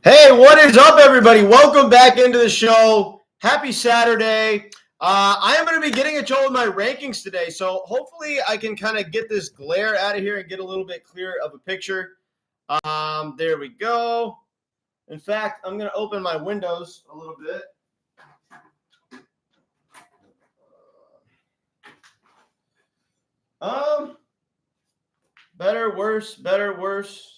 Hey, what is up, everybody? Welcome back into the show. Happy Saturday. I am going to be getting at y'all with my rankings today, so hopefully I can kind of get this glare out of here and get a little bit clearer of a picture. There we go. In fact, I'm going to open my windows a little bit. Better, worse, better, worse.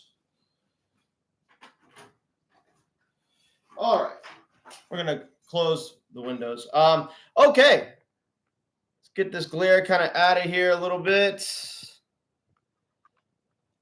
All right. We're going to close the windows. Okay. Let's get this glare kind of out of here a little bit.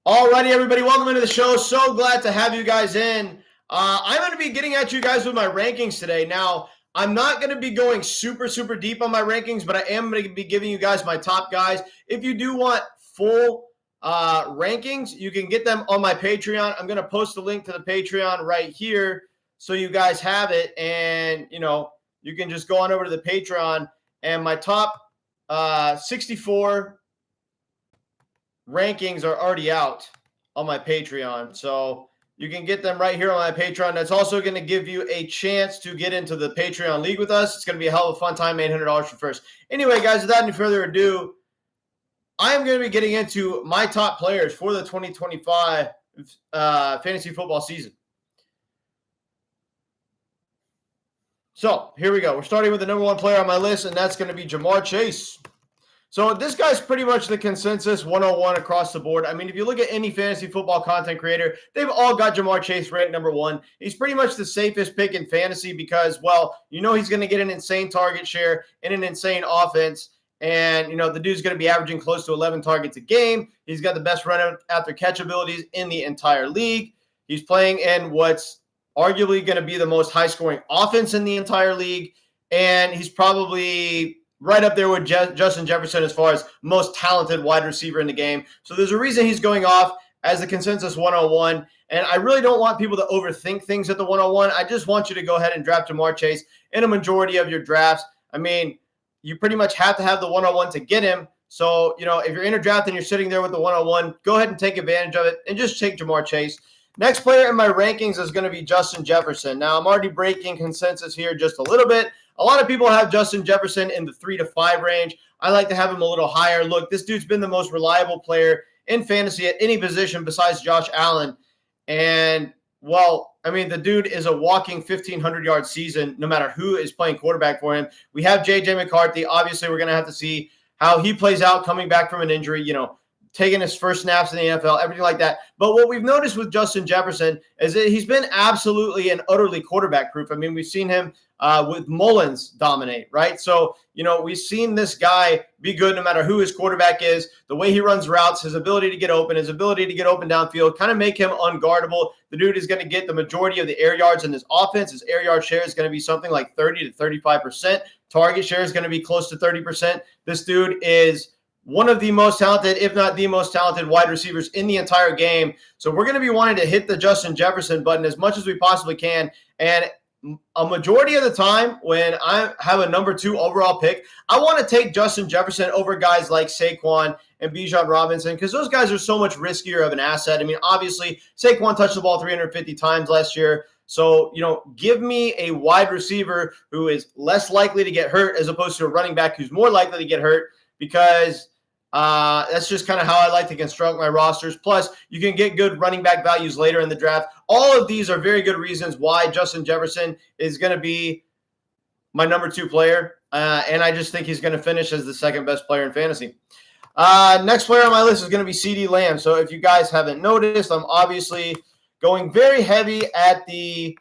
Alrighty, everybody. Welcome into the show. So glad to have you guys in. I'm going to be getting at you guys with my rankings today. Now, I'm not going to be going super deep on my rankings, but I am going to be giving you guys my top guys. If you do want full rankings, you can get them on my Patreon. I'm going to post the link to the Patreon right here so you guys have it. And, you can just go on over to the Patreon. And my top 64 rankings are already out on my Patreon. So you can get them right here on my Patreon. That's also going to give you a chance to get into the Patreon League with us. It's going to be a hell of a fun time, $800 for first. Anyway, guys, without any further ado, I am going to be getting into my top players for the 2025 fantasy football season. So here we go. We're starting with the number one player on my list, and that's going to be Ja'Marr Chase. So this guy's pretty much the consensus 101 across the board. I mean, if you look at any fantasy football content creator, they've all got Ja'Marr Chase ranked number one. He's pretty much the safest pick in fantasy because, well, he's going to get an insane target share in an insane offense. And, the dude's going to be averaging close to 11 targets a game. He's got the best run after catch abilities in the entire league. He's playing in what's arguably going to be the most high-scoring offense in the entire league. And he's probably right up there with Justin Jefferson as far as most talented wide receiver in the game. So there's a reason he's going off as the consensus 101. And I really don't want people to overthink things at the 101. I just want you to go ahead and draft Ja'Marr Chase in a majority of your drafts. I mean, you pretty much have to have the 101 to get him. So, if you're in a draft and you're sitting there with the 101, go ahead and take advantage of it and just take Ja'Marr Chase. Next player in my rankings is going to be Justin Jefferson. Now, I'm already breaking consensus here just a little bit. A lot of people have Justin Jefferson in the 3 to 5 range. I like to have him a little higher. Look, this dude's been the most reliable player in fantasy at any position besides Josh Allen. And, well, I mean, the dude is a walking 1,500-yard season no matter who is playing quarterback for him. We have J.J. McCarthy. Obviously, we're going to have to see how he plays out coming back from an injury, taking his first snaps in the NFL, everything like that. But what we've noticed with Justin Jefferson is that he's been absolutely and utterly quarterback-proof. I mean, we've seen him with Mullins dominate, right? So, we've seen this guy be good no matter who his quarterback is, the way he runs routes, his ability to get open, downfield, kind of make him unguardable. The dude is going to get the majority of the air yards in this offense. His air yard share is going to be something like 30 to 35%. Target share is going to be close to 30%. This dude is one of the most talented, if not the most talented wide receivers in the entire game. So we're going to be wanting to hit the Justin Jefferson button as much as we possibly can. And a majority of the time when I have a number 2 overall pick, I want to take Justin Jefferson over guys like Saquon and Bijan Robinson because those guys are so much riskier of an asset. I mean, obviously, Saquon touched the ball 350 times last year. So, give me a wide receiver who is less likely to get hurt as opposed to a running back who's more likely to get hurt because that's just kind of how I like to construct my rosters. Plus, you can get good running back values later in the draft. All of these are very good reasons why Justin Jefferson is going to be my number 2 player. And I just think he's going to finish as the second best player in fantasy. Next player on my list is going to be CeeDee Lamb. So if you guys haven't noticed, I'm obviously going very heavy at the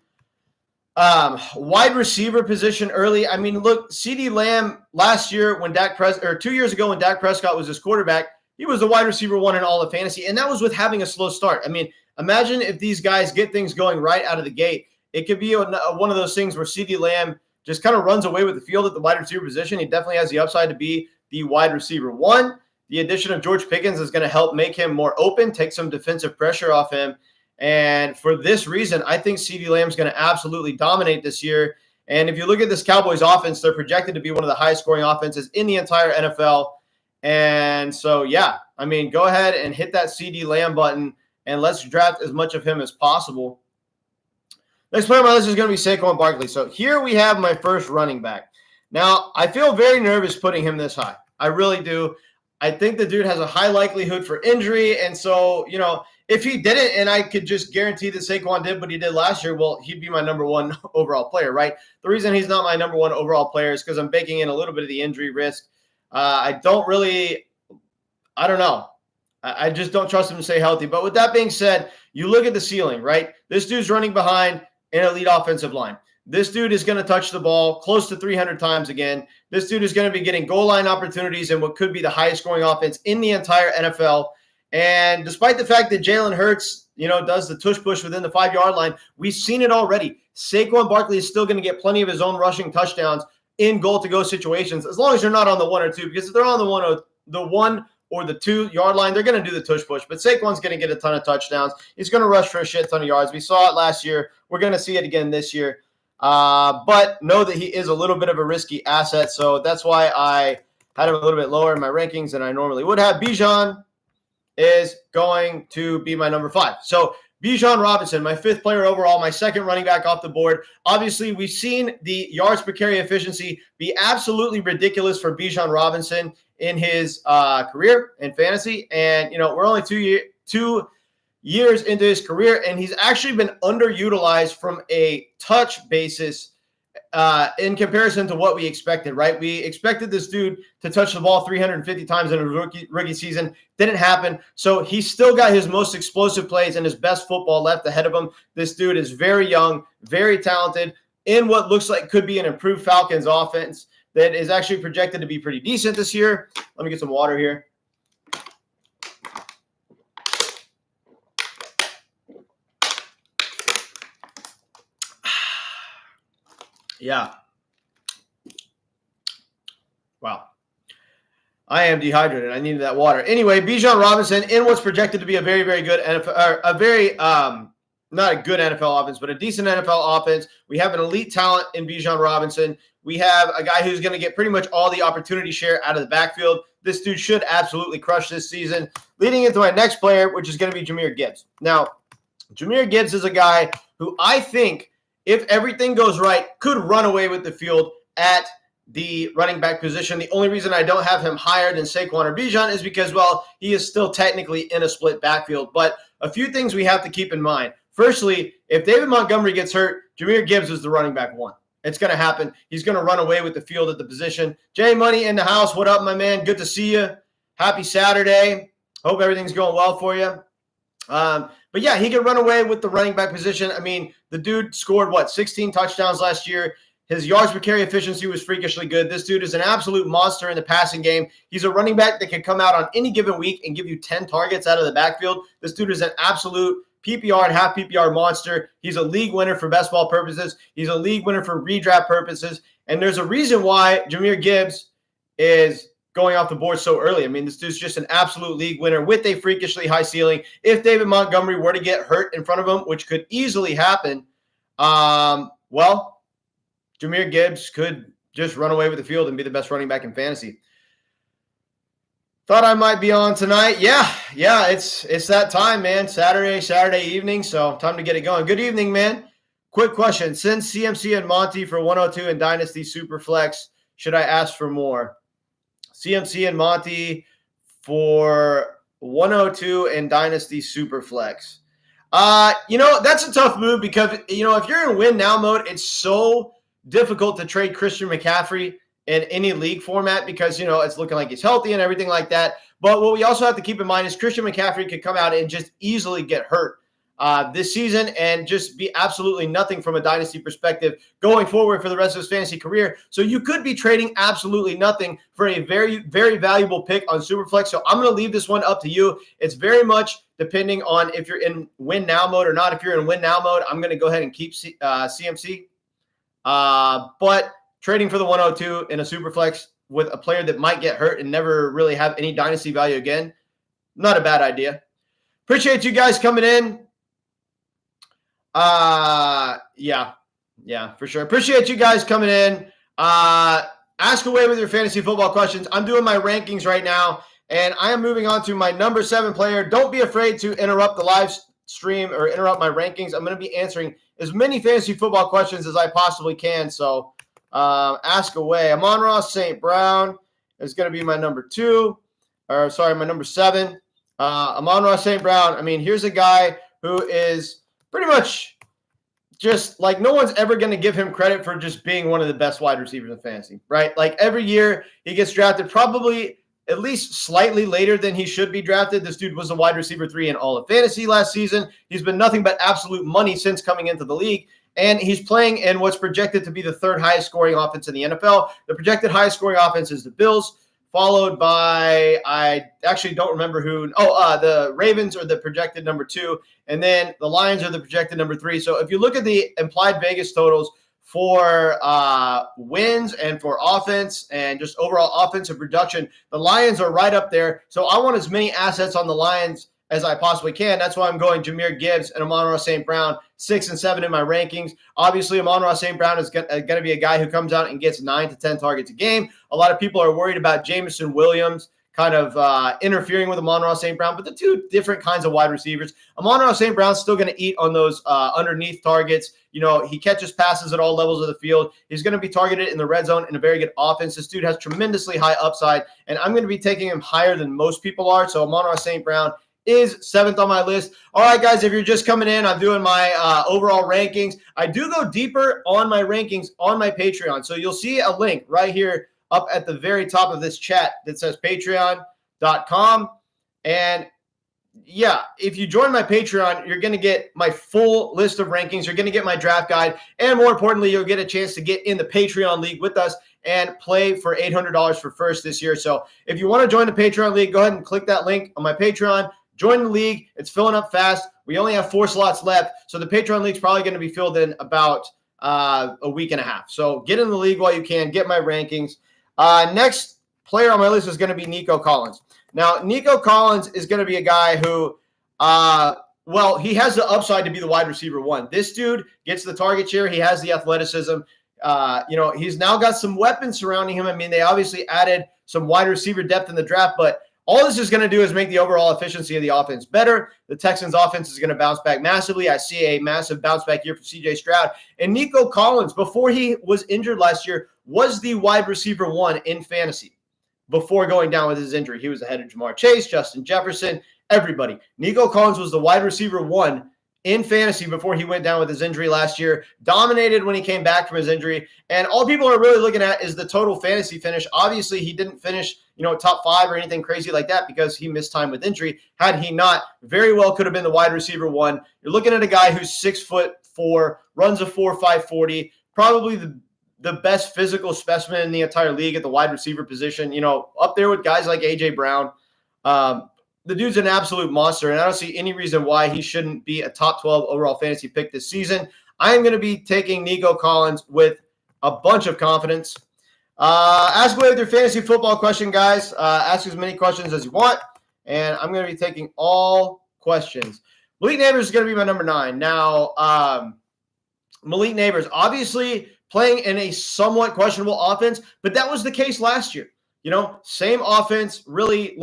wide receiver position early. I mean, look, CeeDee Lamb last year when 2 years ago when Dak Prescott was his quarterback, he was the wide receiver 1 in all of fantasy, and that was with having a slow start. I mean, imagine if these guys get things going right out of the gate. It could be one of those things where CeeDee Lamb just kind of runs away with the field at the wide receiver position. He definitely has the upside to be the wide receiver 1. The addition of George Pickens is going to help make him more open, take some defensive pressure off him. And for this reason, I think CeeDee Lamb is going to absolutely dominate this year. And if you look at this Cowboys offense, they're projected to be one of the highest scoring offenses in the entire NFL. And so, yeah, I mean, go ahead and hit that CeeDee Lamb button and let's draft as much of him as possible. Next player on my list is going to be Saquon Barkley. So here we have my first running back. Now, I feel very nervous putting him this high. I really do. I think the dude has a high likelihood for injury. And so, if he didn't, and I could just guarantee that Saquon did what he did last year, well, he'd be my number one overall player, right? The reason he's not my number one overall player is because I'm baking in a little bit of the injury risk. I don't know. I just don't trust him to stay healthy. But with that being said, you look at the ceiling, right? This dude's running behind an elite offensive line. This dude is going to touch the ball close to 300 times again. This dude is going to be getting goal line opportunities in what could be the highest scoring offense in the entire NFL. And despite the fact that Jalen Hurts, does the tush push within the 5-yard line, we've seen it already. Saquon Barkley is still going to get plenty of his own rushing touchdowns in goal-to-go situations, as long as they're not on the 1 or 2, because if they're on the 1 or the 2-yard line, they're going to do the tush push. But Saquon's going to get a ton of touchdowns. He's going to rush for a shit ton of yards. We saw it last year. We're going to see it again this year. But know that he is a little bit of a risky asset, so that's why I had him a little bit lower in my rankings than I normally would have. Bijan is going to be my number 5. So Bijan Robinson, my 5th player overall, my 2nd running back off the board. Obviously, we've seen the yards per carry efficiency be absolutely ridiculous for Bijan Robinson in his career in fantasy. And, we're only 2 years into his career, and he's actually been underutilized from a touch basis in comparison to what we expected, right? We expected this dude to touch the ball 350 times in a rookie season. Didn't happen. So he's still got his most explosive plays and his best football left ahead of him. This dude is very young, very talented in what looks like could be an improved Falcons offense that is actually projected to be pretty decent this year. Let me get some water here. Yeah. Wow. I am dehydrated. I needed that water. Anyway, Bijan Robinson in what's projected to be a very, very good NFL, not a good NFL offense, but a decent NFL offense. We have an elite talent in Bijan Robinson. We have a guy who's going to get pretty much all the opportunity share out of the backfield. This dude should absolutely crush this season. Leading into my next player, which is going to be Jahmyr Gibbs. Now, Jahmyr Gibbs is a guy who I think, if everything goes right, could run away with the field at the running back position. The only reason I don't have him higher than Saquon or Bijan is because, well, he is still technically in a split backfield. But a few things we have to keep in mind. Firstly, if David Montgomery gets hurt, Jahmyr Gibbs is the running back 1. It's going to happen. He's going to run away with the field at the position. Jay Money in the house. What up, my man? Good to see you. Happy Saturday. Hope everything's going well for you. But yeah, he can run away with the running back position. I mean, the dude scored, 16 touchdowns last year. His yards per carry efficiency was freakishly good. This dude is an absolute monster in the passing game. He's a running back that can come out on any given week and give you 10 targets out of the backfield. This dude is an absolute PPR and half PPR monster. He's a league winner for best ball purposes. He's a league winner for redraft purposes. And there's a reason why Jahmyr Gibbs is going off the board so early. I mean, this dude's just an absolute league winner with a freakishly high ceiling. If David Montgomery were to get hurt in front of him, which could easily happen, Jahmyr Gibbs could just run away with the field and be the best running back in fantasy. Thought I might be on tonight. Yeah, it's that time, man. Saturday evening, so time to get it going. Good evening, man. Quick question. Since CMC and Monty for 102 and Dynasty Superflex, should I ask for more? CMC and Monty for 102 and Dynasty Superflex. That's a tough move because, if you're in win now mode, it's so difficult to trade Christian McCaffrey in any league format because, it's looking like he's healthy and everything like that. But what we also have to keep in mind is Christian McCaffrey could come out and just easily get hurt this season and just be absolutely nothing from a dynasty perspective going forward for the rest of his fantasy career. So you could be trading absolutely nothing for a very, very valuable pick on Superflex. So I'm going to leave this one up to you. It's very much depending on if you're in win now mode or not. If you're in win now mode, I'm going to go ahead and keep CMC. But trading for the 102 in a Superflex with a player that might get hurt and never really have any dynasty value again, not a bad idea. Appreciate you guys coming in. Yeah, for sure. Appreciate you guys coming in. Ask away with your fantasy football questions. I'm doing my rankings right now, and I am moving on to my number 7 player. Don't be afraid to interrupt the stream or interrupt my rankings. I'm going to be answering as many fantasy football questions as I possibly can. So ask away. Amon-Ra St. Brown is going to be my number 7. Amon-Ra St. Brown. I mean, here's a guy who is pretty much just like no one's ever going to give him credit for just being one of the best wide receivers in fantasy, right? Like every year he gets drafted probably at least slightly later than he should be drafted. This dude was a wide receiver 3 in all of fantasy last season. He's been nothing but absolute money since coming into the league. And he's playing in what's projected to be the 3rd highest scoring offense in the NFL. The projected highest scoring offense is the Bills, followed by, I actually don't remember who. The Ravens are the projected number 2. And then the Lions are the projected number 3. So if you look at the implied Vegas totals for wins and for offense and just overall offensive production, the Lions are right up there. So I want as many assets on the Lions as I possibly can. That's why I'm going Jahmyr Gibbs and Amon-Ra St. Brown 6 and 7 in my rankings. Obviously, Amon-Ra St. Brown is going to be a guy who comes out and gets 9 to 10 targets a game. A lot of people are worried about Jameson Williams kind of interfering with Amon-Ra St. Brown, but the two different kinds of wide receivers. Amon-Ra St. Brown's still going to eat on those underneath targets. You know, he catches passes at all levels of the field. He's going to be targeted in the red zone in a very good offense. This dude has tremendously high upside, and I'm going to be taking him higher than most people are. So Amon-Ra St. Brown is 7th on my list. All right, guys, if you're just coming in, I'm doing my overall rankings. I do go deeper on my rankings on my Patreon. So you'll see a link right here up at the very top of this chat that says patreon.com. And yeah, if you join my Patreon, you're going to get my full list of rankings. You're going to get my draft guide. And more importantly, you'll get a chance to get in the Patreon League with us and play for $800 for first this year. So if you want to join the Patreon League, go ahead and click that link on my Patreon. Join the league. It's filling up fast. We only have 4 slots left. So the Patreon League is probably going to be filled in about a week and a half. So get in the league while you can. Get my rankings. Next player on my list is going to be Nico Collins. Now, Nico Collins is going to be a guy who, he has the upside to be the wide receiver 1. This dude gets the target share. He has the athleticism. He's now got some weapons surrounding him. I mean, they obviously added some wide receiver depth in the draft, but all this is going to do is make the overall efficiency of the offense better. The Texans' offense is going to bounce back massively. I see a massive bounce back year for C.J. Stroud. And Nico Collins, before he was injured last year, was the wide receiver 1 in fantasy before going down with his injury. He was ahead of Ja'Marr Chase, Justin Jefferson, everybody. Nico Collins was the wide receiver 1 in fantasy before he went down with his injury last year, dominated when he came back from his injury. And all people are really looking at is the total fantasy finish. Obviously, he didn't finish, top 5 or anything crazy like that because he missed time with injury. Had he not, very well could have been the wide receiver 1. You're looking at a guy who's 6'4", runs a 4.5 40, probably the best physical specimen in the entire league at the wide receiver position, up there with guys like A.J. Brown. The dude's an absolute monster, and I don't see any reason why he shouldn't be a top 12 overall fantasy pick this season. I am going to be taking Nico Collins with a bunch of confidence. Ask away with your fantasy football question, guys. Ask as many questions as you want, and I'm going to be taking all questions. Malik Nabers is going to be my number 9. Now, Malik Nabers, obviously playing in a somewhat questionable offense, but that was the case last year. Same offense, really,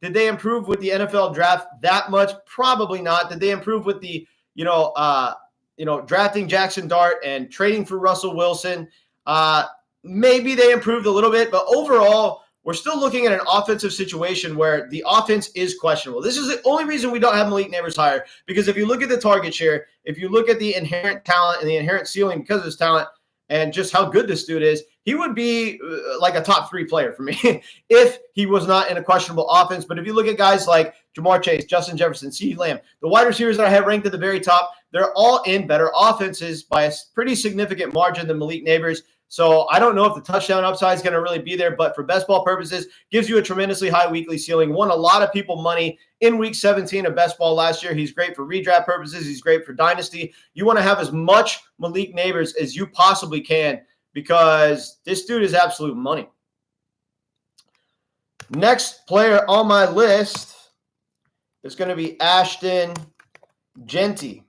did they improve with the NFL draft that much? Probably not. Did they improve with the, drafting Jackson Dart and trading for Russell Wilson? Maybe they improved a little bit, but overall, we're still looking at an offensive situation where the offense is questionable. This is the only reason we don't have Malik Nabers higher, because if you look at the target share, if you look at the inherent talent and the inherent ceiling because of his talent and just how good this dude is, he would be like a top 3 player for me if he was not in a questionable offense. But if you look at guys like Ja'Marr Chase, Justin Jefferson, CeeDee Lamb, the wide receivers that I have ranked at the very top, they're all in better offenses by a pretty significant margin than Malik Nabers. So I don't know if the touchdown upside is going to really be there, but for best ball purposes, gives you a tremendously high weekly ceiling. Won a lot of people money in week 17 of best ball last year. He's great for redraft purposes. He's great for dynasty. You want to have as much Malik Nabers as you possibly can, because this dude is absolute money. Next player on my list is going to be Ashton Jeanty.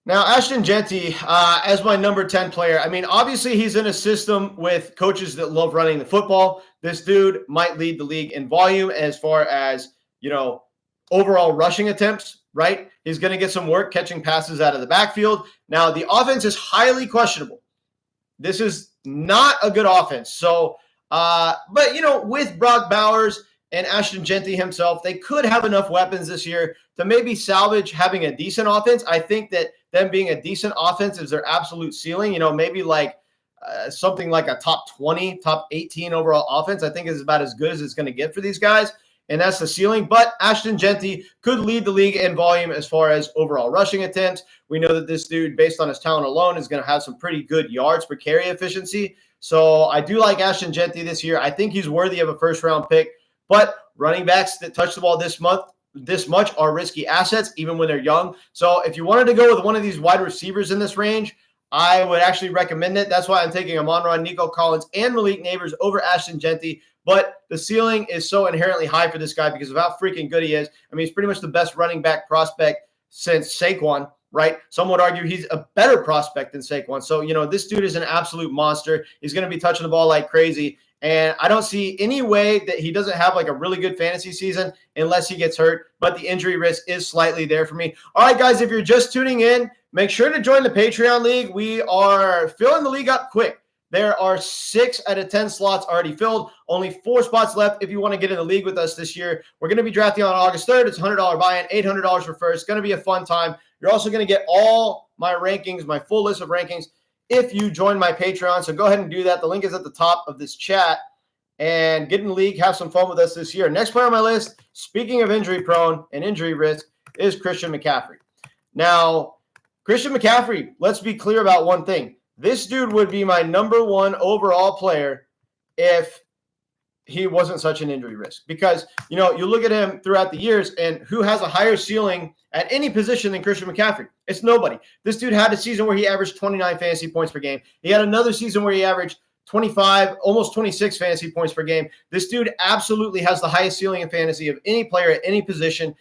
Now, Ashton Jeanty, as my number 10 player, I mean, obviously he's in a system with coaches that love running the football. This dude might lead the league in volume as far as, overall rushing attempts, right? He's going to get some work catching passes out of the backfield. Now, the offense is highly questionable. This is not a good offense. So, but, with Brock Bowers and Ashton Jeanty himself, they could have enough weapons this year to maybe salvage having a decent offense. I think that them being a decent offense is their absolute ceiling. Maybe like something like a top 20, top 18 overall offense, I think is about as good as it's going to get for these guys. And that's the ceiling. But Ashton Jeanty could lead the league in volume as far as overall rushing attempts. We know that this dude, based on his talent alone, is going to have some pretty good yards per carry efficiency. So I do like Ashton Jeanty this year. I think he's worthy of a first-round pick. But running backs that touch the ball this much are risky assets, even when they're young. So if you wanted to go with one of these wide receivers in this range, I would actually recommend it. That's why I'm taking Amon-Ra, Nico Collins, and Malik Nabers over Ashton Jeanty. But the ceiling is so inherently high for this guy because of how freaking good he is. I mean, he's pretty much the best running back prospect since Saquon, right? Some would argue he's a better prospect than Saquon. So, this dude is an absolute monster. He's going to be touching the ball like crazy. And I don't see any way that he doesn't have like a really good fantasy season unless he gets hurt. But the injury risk is slightly there for me. All right, guys, if you're just tuning in, make sure to join the Patreon League. We are filling the league up quick. There are 6 out of 10 slots already filled. Only 4 spots left if you want to get in the league with us this year. We're going to be drafting on August 3rd. It's $100 buy-in, $800 for first. It's going to be a fun time. You're also going to get all my rankings, my full list of rankings, if you join my Patreon. So go ahead and do that. The link is at the top of this chat. And get in the league, have some fun with us this year. Next player on my list, speaking of injury prone and injury risk, is Christian McCaffrey. Now, Christian McCaffrey, let's be clear about one thing. This dude would be my number 1 overall player if he wasn't such an injury risk. Because, you look at him throughout the years, and who has a higher ceiling at any position than Christian McCaffrey? It's nobody. This dude had a season where he averaged 29 fantasy points per game. He had another season where he averaged 25, almost 26 fantasy points per game. This dude absolutely has the highest ceiling in fantasy of any player at any position.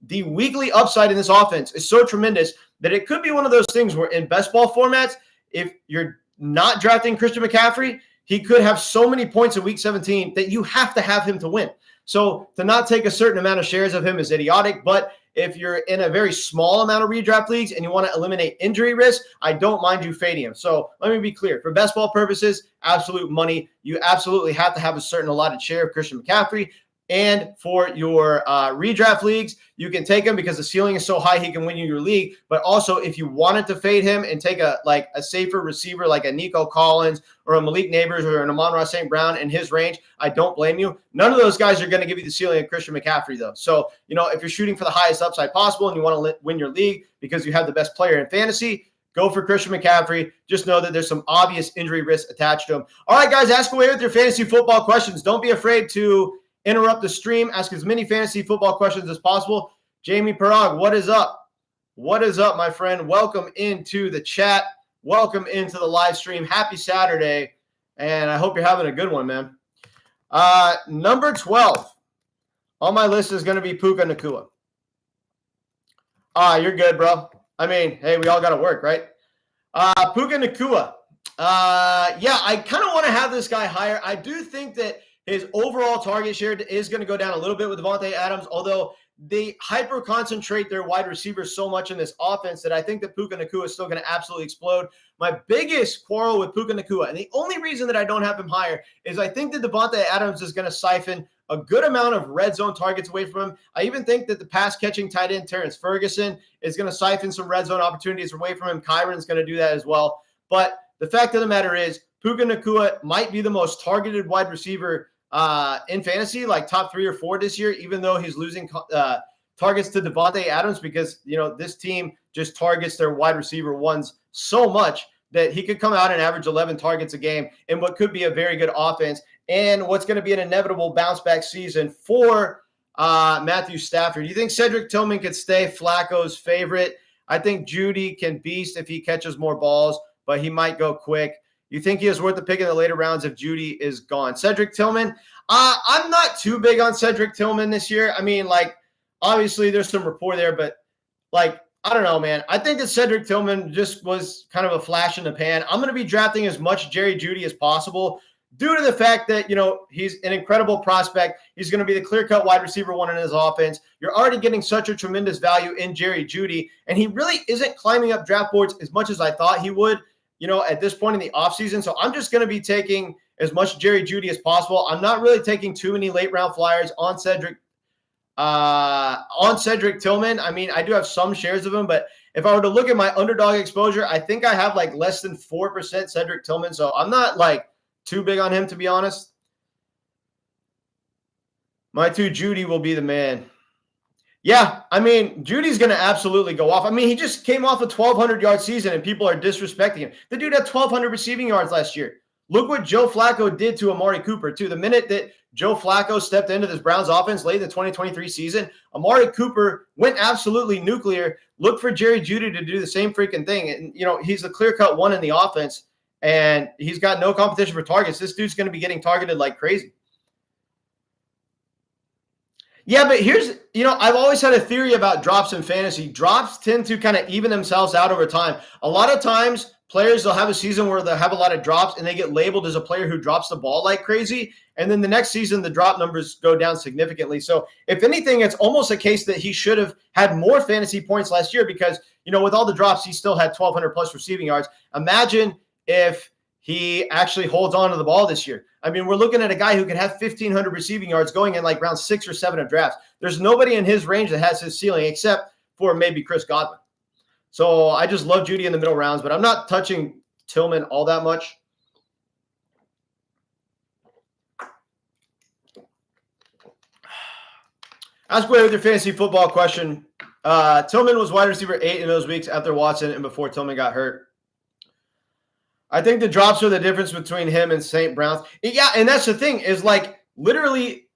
The weekly upside in this offense is so tremendous that it could be one of those things where in best ball formats, if you're not drafting Christian McCaffrey, he could have so many points in week 17 that you have to have him to win. So to not take a certain amount of shares of him is idiotic, but if you're in a very small amount of redraft leagues and you want to eliminate injury risk, I don't mind you fading him. So let me be clear. For best ball purposes, absolute money. You absolutely have to have a certain allotted share of Christian McCaffrey. And for your redraft leagues, you can take him because the ceiling is so high he can win you your league. But also, if you wanted to fade him and take a safer receiver like a Nico Collins or a Malik Nabers or an Amon-Ra St. Brown in his range, I don't blame you. None of those guys are going to give you the ceiling of Christian McCaffrey, though. So, if you're shooting for the highest upside possible and you want to win your league because you have the best player in fantasy, go for Christian McCaffrey. Just know that there's some obvious injury risk attached to him. All right, guys, ask away with your fantasy football questions. Don't be afraid to interrupt the stream. Ask as many fantasy football questions as possible. Jamie Parag, what is up? What is up, my friend? Welcome into the chat. Welcome into the live stream. Happy Saturday. And I hope you're having a good one, man. Number 12 on my list is going to be Puka Nacua. You're good, bro. I mean, hey, we all got to work, right? Puka Nacua. Yeah, I kind of want to have this guy higher. I do think that his overall target share is going to go down a little bit with Davante Adams, although they hyper-concentrate their wide receivers so much in this offense that I think that Puka Nacua is still going to absolutely explode. My biggest quarrel with Puka Nacua, and the only reason that I don't have him higher, is I think that Davante Adams is going to siphon a good amount of red zone targets away from him. I even think that the pass-catching tight end Terrence Ferguson is going to siphon some red zone opportunities away from him. Kyron's going to do that as well. But the fact of the matter is, Puka Nacua might be the most targeted wide receiver in fantasy, like top 3 or 4 this year, even though he's losing targets to Davante Adams because, this team just targets their wide receiver ones so much that he could come out and average 11 targets a game in what could be a very good offense and what's going to be an inevitable bounce back season for Matthew Stafford. Do you think Cedric Tillman could stay Flacco's favorite? I think Judy can beast if he catches more balls, but he might go quick. You think he is worth the pick in the later rounds if Judy is gone? Cedric Tillman, I'm not too big on Cedric Tillman this year. I mean, obviously there's some rapport there, but, I don't know, man. I think that Cedric Tillman just was kind of a flash in the pan. I'm going to be drafting as much Jerry Judy as possible due to the fact that, he's an incredible prospect. He's going to be the clear-cut wide receiver one in his offense. You're already getting such a tremendous value in Jerry Jeudy, and he really isn't climbing up draft boards as much as I thought he would, at this point in the offseason. So I'm just going to be taking as much Jerry Jeudy as possible. I'm not really taking too many late-round flyers on Cedric Tillman. I mean, I do have some shares of him, but if I were to look at my underdog exposure, I think I have like less than 4% Cedric Tillman. So I'm not like too big on him, to be honest. My two, Jeudy will be the man. Yeah, I mean, Judy's going to absolutely go off. I mean, he just came off a 1,200-yard season, and people are disrespecting him. The dude had 1,200 receiving yards last year. Look what Joe Flacco did to Amari Cooper, too. The minute that Joe Flacco stepped into this Browns offense late in the 2023 season, Amari Cooper went absolutely nuclear. Look for Jerry Jeudy to do the same freaking thing. And, he's the clear-cut one in the offense, and he's got no competition for targets. This dude's going to be getting targeted like crazy. Yeah, but here's, I've always had a theory about drops in fantasy. Drops tend to kind of even themselves out over time. A lot of times, players, they'll have a season where they'll have a lot of drops and they get labeled as a player who drops the ball like crazy. And then the next season, the drop numbers go down significantly. So if anything, it's almost a case that he should have had more fantasy points last year because, with all the drops, he still had 1,200 plus receiving yards. Imagine if he actually holds on to the ball this year. I mean, we're looking at a guy who can have 1,500 receiving yards going in like round 6 or 7 of drafts. There's nobody in his range that has his ceiling except for maybe Chris Godwin. So I just love Jeudy in the middle rounds, but I'm not touching Tillman all that much. Ask away with your fantasy football question. Tillman was wide receiver 8 in those weeks after Watson and before Tillman got hurt. I think the drops are the difference between him and St. Brown's. Yeah, and that's the thing is like literally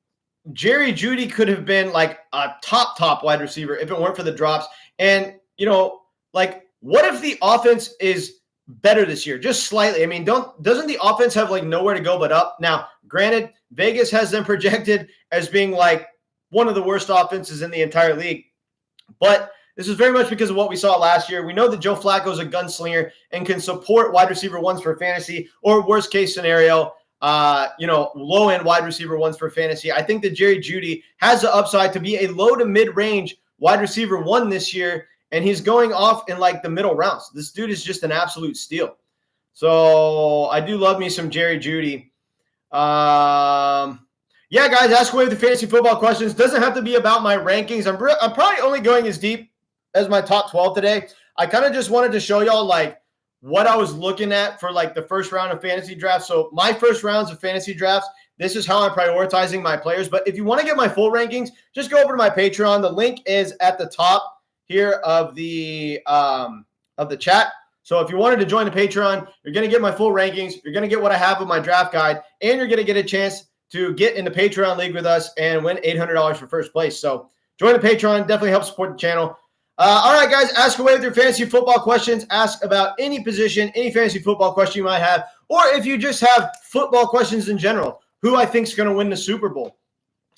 Jerry Jeudy could have been like a top wide receiver if it weren't for the drops. And, like what if the offense is better this year? Just slightly. I mean, doesn't the offense have like nowhere to go but up? Now, granted, Vegas has them projected as being like one of the worst offenses in the entire league. But this is very much because of what we saw last year. We know that Joe Flacco is a gunslinger and can support wide receiver ones for fantasy, or worst case scenario, low end wide receiver ones for fantasy. I think that Jerry Jeudy has the upside to be a low to mid range wide receiver one this year, and he's going off in like the middle rounds. This dude is just an absolute steal. So I do love me some Jerry Jeudy. Yeah, guys, ask away the fantasy football questions. Doesn't have to be about my rankings. I'm probably only going as deep as my top 12 today. I kind of just wanted to show y'all like what I was looking at for like the first round of fantasy drafts. So my first rounds of fantasy drafts, this is how I'm prioritizing my players. But if you want to get my full rankings, just go over to my Patreon. The link is at the top here of the chat. So if you wanted to join the Patreon, you're going to get my full rankings. You're going to get what I have with my draft guide, and you're going to get a chance to get in the Patreon league with us and win $800 for first place. So join the Patreon. Definitely help support the channel. All right, guys, ask away with your fantasy football questions. Ask about any position, any fantasy football question you might have, or if you just have football questions in general, who I think is going to win the Super Bowl.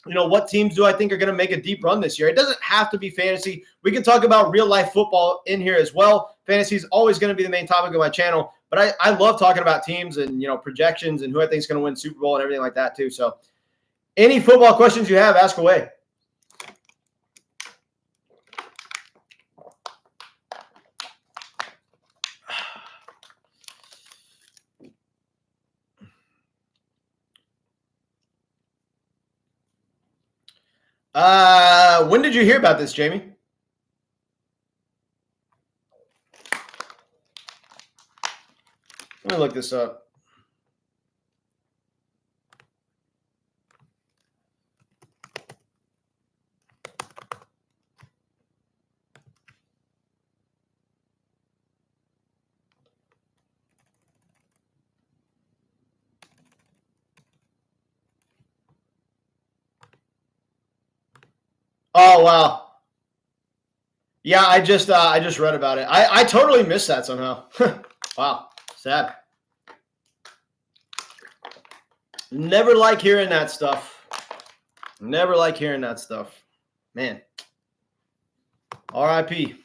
What teams do I think are going to make a deep run this year? It doesn't have to be fantasy. We can talk about real-life football in here as well. Fantasy is always going to be the main topic of my channel, but I love talking about teams and, projections and who I think is going to win Super Bowl and everything like that too. So any football questions you have, ask away. When did you hear about this, Jamie? Let me look this up. Oh, wow. Yeah, I just read about it. I totally missed that somehow. Wow, sad. Never like hearing that stuff. Never like hearing that stuff. Man. RIP.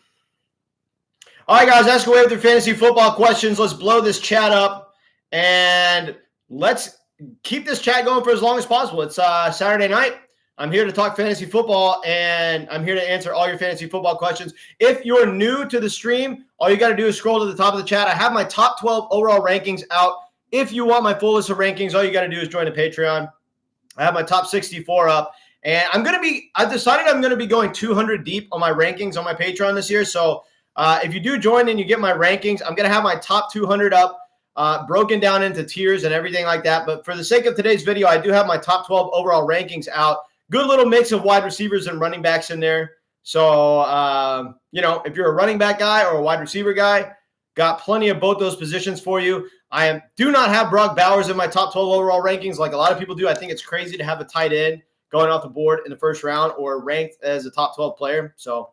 All right, guys, ask away with your fantasy football questions. Let's blow this chat up, and let's keep this chat going for as long as possible. It's Saturday night. I'm here to talk fantasy football, and I'm here to answer all your fantasy football questions. If you're new to the stream, all you got to do is scroll to the top of the chat. I have my top 12 overall rankings out. If you want my full list of rankings, all you got to do is join the Patreon. I have my top 64 up, and I've decided I'm going to be going 200 deep on my rankings on my Patreon this year. So if you do join and you get my rankings, I'm going to have my top 200 up, broken down into tiers and everything like that. But for the sake of today's video, I do have my top 12 overall rankings out. Good little mix of wide receivers and running backs in there. So, if you're a running back guy or a wide receiver guy, got plenty of both those positions for you. I do not have Brock Bowers in my top 12 overall rankings like a lot of people do. I think it's crazy to have a tight end going off the board in the first round or ranked as a top 12 player. So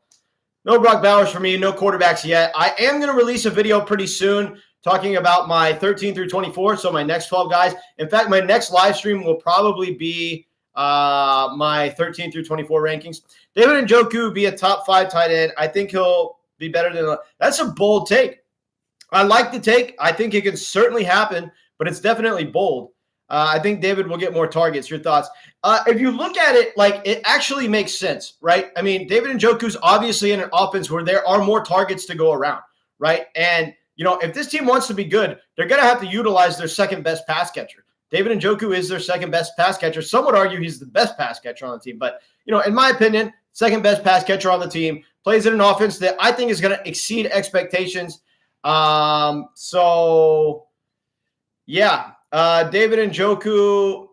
no Brock Bowers for me, no quarterbacks yet. I am going to release a video pretty soon talking about my 13 through 24, so my next 12 guys. In fact, my next live stream will probably be my 13 through 24 rankings. David Njoku be a top 5 tight end. I think he'll be better than – that's a bold take. I like the take. I think it can certainly happen, but it's definitely bold. I think David will get more targets. Your thoughts? If you look at it, like, it actually makes sense, right? I mean, David Njoku's obviously in an offense where there are more targets to go around, right? And, if this team wants to be good, they're going to have to utilize their second best pass catcher. David Njoku is their second best pass catcher. Some would argue he's the best pass catcher on the team. But, in my opinion, second best pass catcher on the team, plays in an offense that I think is going to exceed expectations. David Njoku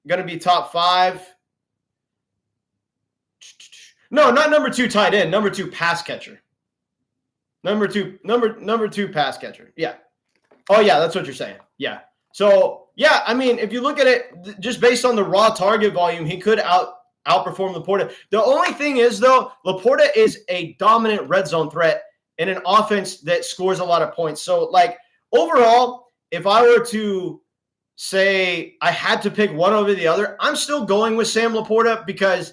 going to be top 5. No, not number 2 tight end, number 2 pass catcher. Number two pass catcher. Yeah. Oh yeah, that's what you're saying. Yeah. So yeah, I mean, if you look at it just based on the raw target volume, he could outperform Laporta. The only thing is though, Laporta is a dominant red zone threat in an offense that scores a lot of points. So like overall, if I were to say I had to pick one over the other, I'm still going with Sam Laporta because,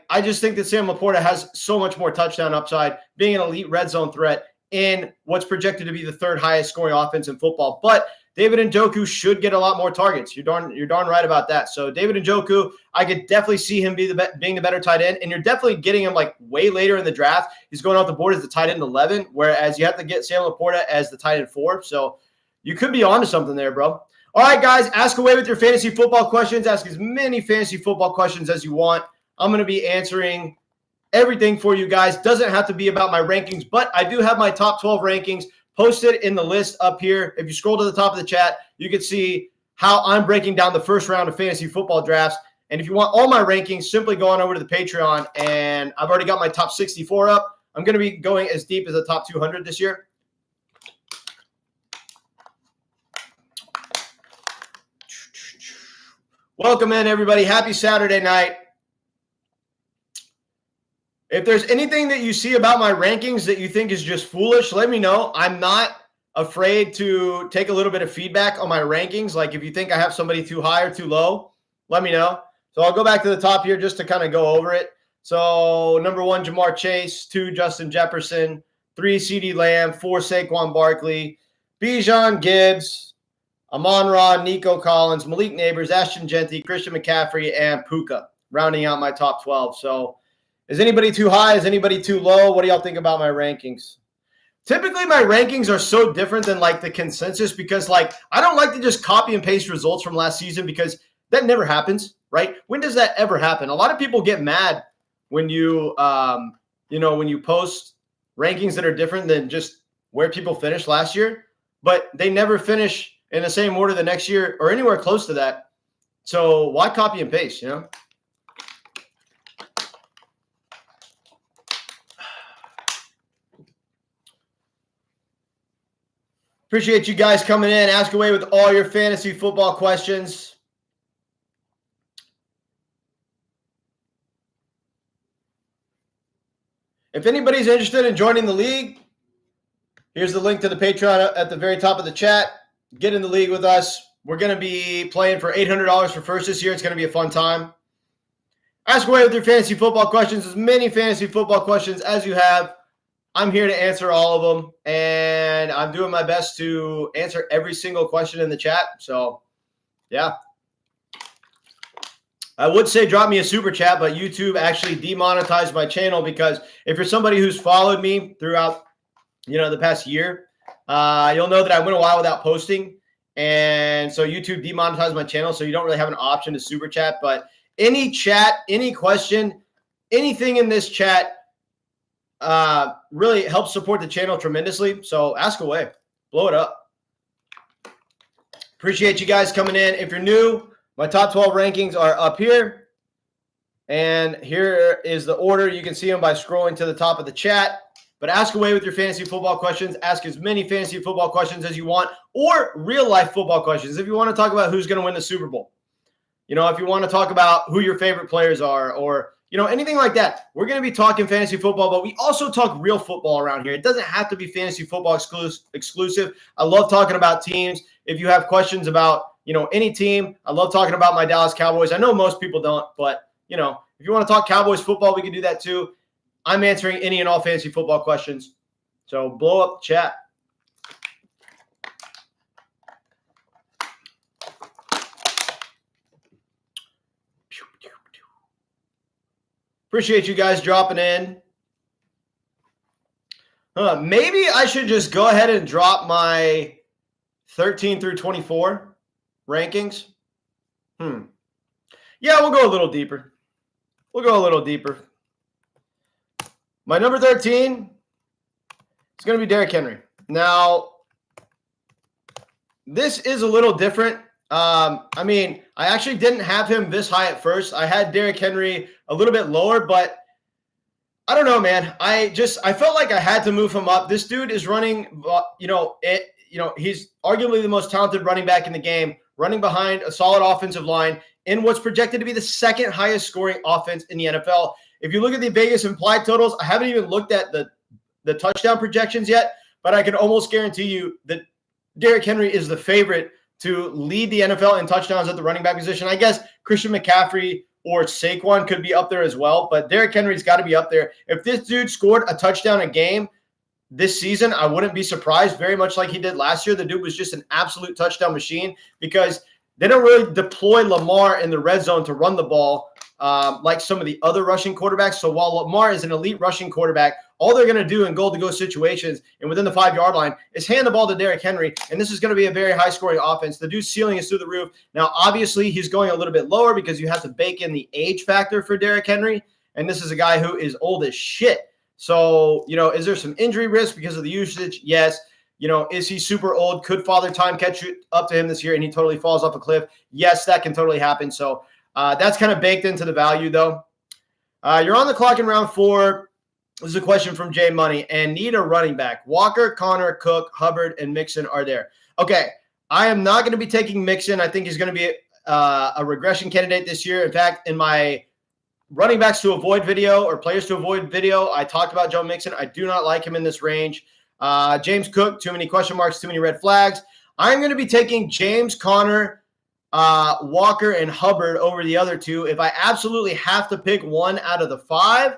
I just think that Sam Laporta has so much more touchdown upside, being an elite red zone threat in what's projected to be the 3rd highest scoring offense in football. But David Njoku should get a lot more targets. You're darn right about that. So David Njoku, I could definitely see him being the better tight end, and you're definitely getting him like way later in the draft. He's going off the board as the tight end 11, whereas you have to get Sam Laporta as the tight end 4. So you could be onto something there, bro. All right, guys, ask away with your fantasy football questions. Ask as many fantasy football questions as you want. I'm going to be answering everything for you guys. Doesn't have to be about my rankings, but I do have my top 12 rankings posted in the list up here. If you scroll to the top of the chat, you can see how I'm breaking down the first round of fantasy football drafts. And if you want all my rankings, simply go on over to the Patreon. And I've already got my top 64 up. I'm going to be going as deep as the top 200 this year. Welcome in, everybody. Happy Saturday night. If there's anything that you see about my rankings that you think is just foolish, let me know. I'm not afraid to take a little bit of feedback on my rankings. Like if you think I have somebody too high or too low, let me know. So I'll go back to the top here just to kind of go over it. So number 1, Ja'Marr Chase. 2, Justin Jefferson. 3, CeeDee Lamb. 4, Saquon Barkley. Bijan Gibbs. Amon-Ra, Nico Collins, Malik Neighbors, Ashton Genty, Christian McCaffrey, and Puka, rounding out my top 12. So is anybody too high? Is anybody too low? What do y'all think about my rankings? Typically, my rankings are so different than like the consensus because I don't like to just copy and paste results from last season because that never happens, right? When does that ever happen? A lot of people get mad when you, when you post rankings that are different than just where people finished last year, but they never finish in the same order the next year or anywhere close to that. So why copy and paste, Appreciate you guys coming in. Ask away with all your fantasy football questions. If anybody's interested in joining the league, here's the link to the Patreon at the very top of the chat. Get in the league with us. We're going to be playing for $800 for first this year. It's going to be a fun time. Ask away with your fantasy football questions, as many fantasy football questions as you have. I'm here to answer all of them, and I'm doing my best to answer every single question in the chat. So Yeah. I would say drop me a super chat, but YouTube actually demonetized my channel because if you're somebody who's followed me throughout, the past year, you'll know that I went a while without posting. And so YouTube demonetized my channel, so you don't really have an option to super chat. But any chat, any question, anything in this chat really helps support the channel tremendously. So ask away. Blow it up. Appreciate you guys coming in. If you're new, my top 12 rankings are up here. And here is the order. You can see them by scrolling to the top of the chat. But ask away with your fantasy football questions. Ask as many fantasy football questions as you want, or real life football questions. If you want to talk about who's going to win the Super Bowl, if you want to talk about who your favorite players are, or anything like that. We're going to be talking fantasy football, but we also talk real football around here. It doesn't have to be fantasy football exclusive. I love talking about teams. If you have questions about any team, I love talking about my Dallas Cowboys. I know most people don't, but if you want to talk Cowboys football, we can do that too. I'm answering any and all fantasy football questions. So blow up the chat. Appreciate you guys dropping in. Maybe I should just go ahead and drop my 13 through 24 rankings. Yeah, we'll go a little deeper. My number 13 is going to be Derrick Henry. Now, this is a little different. I actually didn't have him this high at first. I had Derrick Henry a little bit lower, but I don't know, man. I felt like I had to move him up. This dude is running, he's arguably the most talented running back in the game, running behind a solid offensive line in what's projected to be the second highest scoring offense in the NFL. If you look at the Vegas implied totals, I haven't even looked at the touchdown projections yet, but I can almost guarantee you that Derrick Henry is the favorite to lead the NFL in touchdowns at the running back position. I guess Christian McCaffrey or Saquon could be up there as well, but Derrick Henry's got to be up there. If this dude scored a touchdown a game this season, I wouldn't be surprised, very much like he did last year. The dude was just an absolute touchdown machine because they don't really deploy Lamar in the red zone to run the ball like some of the other rushing quarterbacks. So while Lamar is an elite rushing quarterback, all they're going to do in goal-to-go situations and within the 5-yard line is hand the ball to Derrick Henry, and this is going to be a very high-scoring offense. The dude's ceiling is through the roof. Now, obviously, he's going a little bit lower because you have to bake in the age factor for Derrick Henry, and this is a guy who is old as shit. So, is there some injury risk because of the usage? Yes. Is he super old? Could Father Time catch up to him this year and he totally falls off a cliff? Yes, that can totally happen. So that's kind of baked into the value, though. You're on the clock in round 4. This is a question from Jay Money. And need a running back. Walker, Connor, Cook, Hubbard, and Mixon are there. Okay, I am not going to be taking Mixon. I think he's going to be a regression candidate this year. In fact, in my running backs to avoid video or players to avoid video, I talked about Joe Mixon. I do not like him in this range. James Cook, too many question marks, too many red flags. I'm going to be taking James, Connor, Walker, and Hubbard over the other two. If I absolutely have to pick one out of the 5,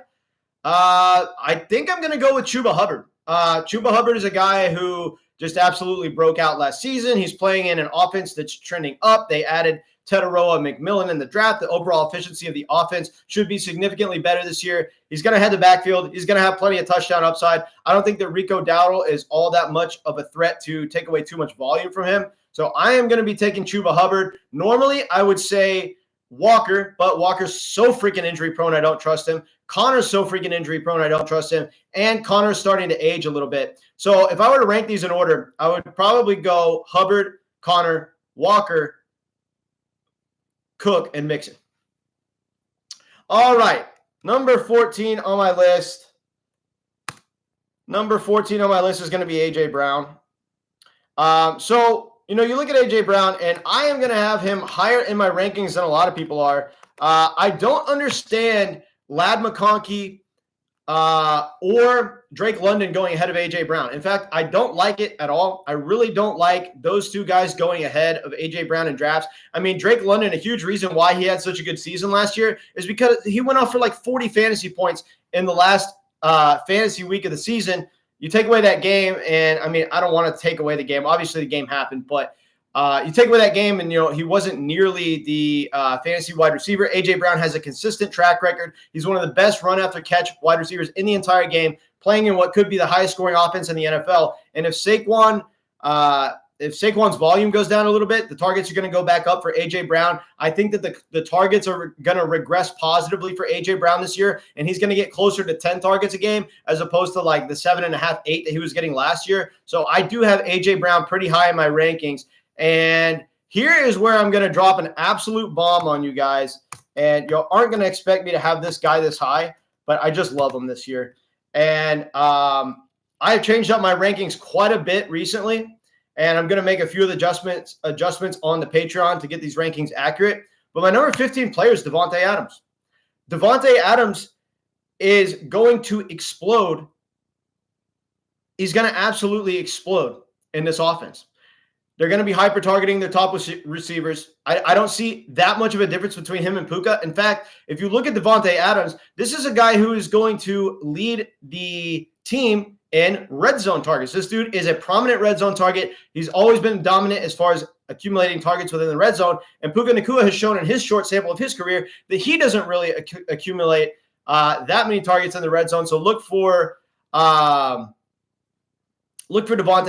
I think I'm going to go with Chuba Hubbard. Chuba Hubbard is a guy who just absolutely broke out last season. He's playing in an offense that's trending up. They added Tetaroa McMillan in the draft. The overall efficiency of the offense should be significantly better this year. He's going to head the backfield. He's going to have plenty of touchdown upside. I don't think that Rico Dowdle is all that much of a threat to take away too much volume from him. So I am going to be taking Chuba Hubbard. Normally, I would say Walker, but Walker's so freaking injury prone, I don't trust him. Connor's so freaking injury prone, I don't trust him. And Connor's starting to age a little bit. So if I were to rank these in order, I would probably go Hubbard, Connor, Walker, Cook, and Mixon. All right. Number 14 on my list. Number 14 on my list is going to be A.J. Brown. You look at A.J. Brown, and I am going to have him higher in my rankings than a lot of people are. I don't understand Ladd McConkey or Drake London going ahead of A.J. Brown. In fact, I don't like it at all. I really don't like those two guys going ahead of A.J. Brown in drafts. I mean, Drake London, a huge reason why he had such a good season last year is because he went off for like 40 fantasy points in the last fantasy week of the season. You take away that game, and I mean, I don't want to take away the game. Obviously, the game happened, but You take away that game, and he wasn't nearly the fantasy wide receiver. AJ Brown has a consistent track record. He's one of the best run after catch wide receivers in the entire game, playing in what could be the highest scoring offense in the NFL. And if Saquon's volume goes down a little bit, the targets are going to go back up for AJ Brown. I think that the targets are going to regress positively for AJ Brown this year, and he's going to get closer to 10 targets a game as opposed to like the 7.5, 8 that he was getting last year. So I do have AJ Brown pretty high in my rankings. And here is where I'm going to drop an absolute bomb on you guys. And you aren't going to expect me to have this guy this high, but I just love him this year. And I have changed up my rankings quite a bit recently. And I'm going to make a few of the adjustments on the Patreon to get these rankings accurate. But my number 15 player is Davante Adams. Davante Adams is going to explode. He's going to absolutely explode in this offense. They're going to be hyper-targeting their top receivers. I don't see that much of a difference between him and Puka. In fact, if you look at Davante Adams, this is a guy who is going to lead the team in red zone targets. This dude is a prominent red zone target. He's always been dominant as far as accumulating targets within the red zone. And Puka Nacua has shown in his short sample of his career that he doesn't really accumulate that many targets in the red zone. So look for Davante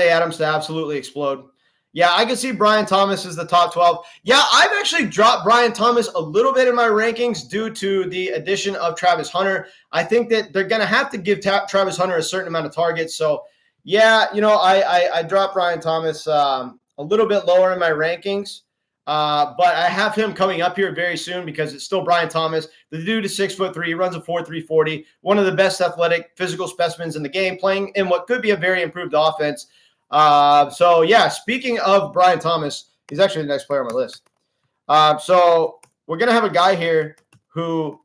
Adams to absolutely explode. Yeah, I can see Brian Thomas as the top 12. Yeah, I've actually dropped Brian Thomas a little bit in my rankings due to the addition of Travis Hunter. I think that they're going to have to give Travis Hunter a certain amount of targets. So, yeah, I dropped Brian Thomas a little bit lower in my rankings. But I have him coming up here very soon because it's still Brian Thomas. The dude is 6'3". He runs a 4.3 40. One of the best athletic physical specimens in the game, playing in what could be a very improved offense. So yeah, speaking of Brian Thomas, he's actually the next player on my list. So we're going to have a guy here who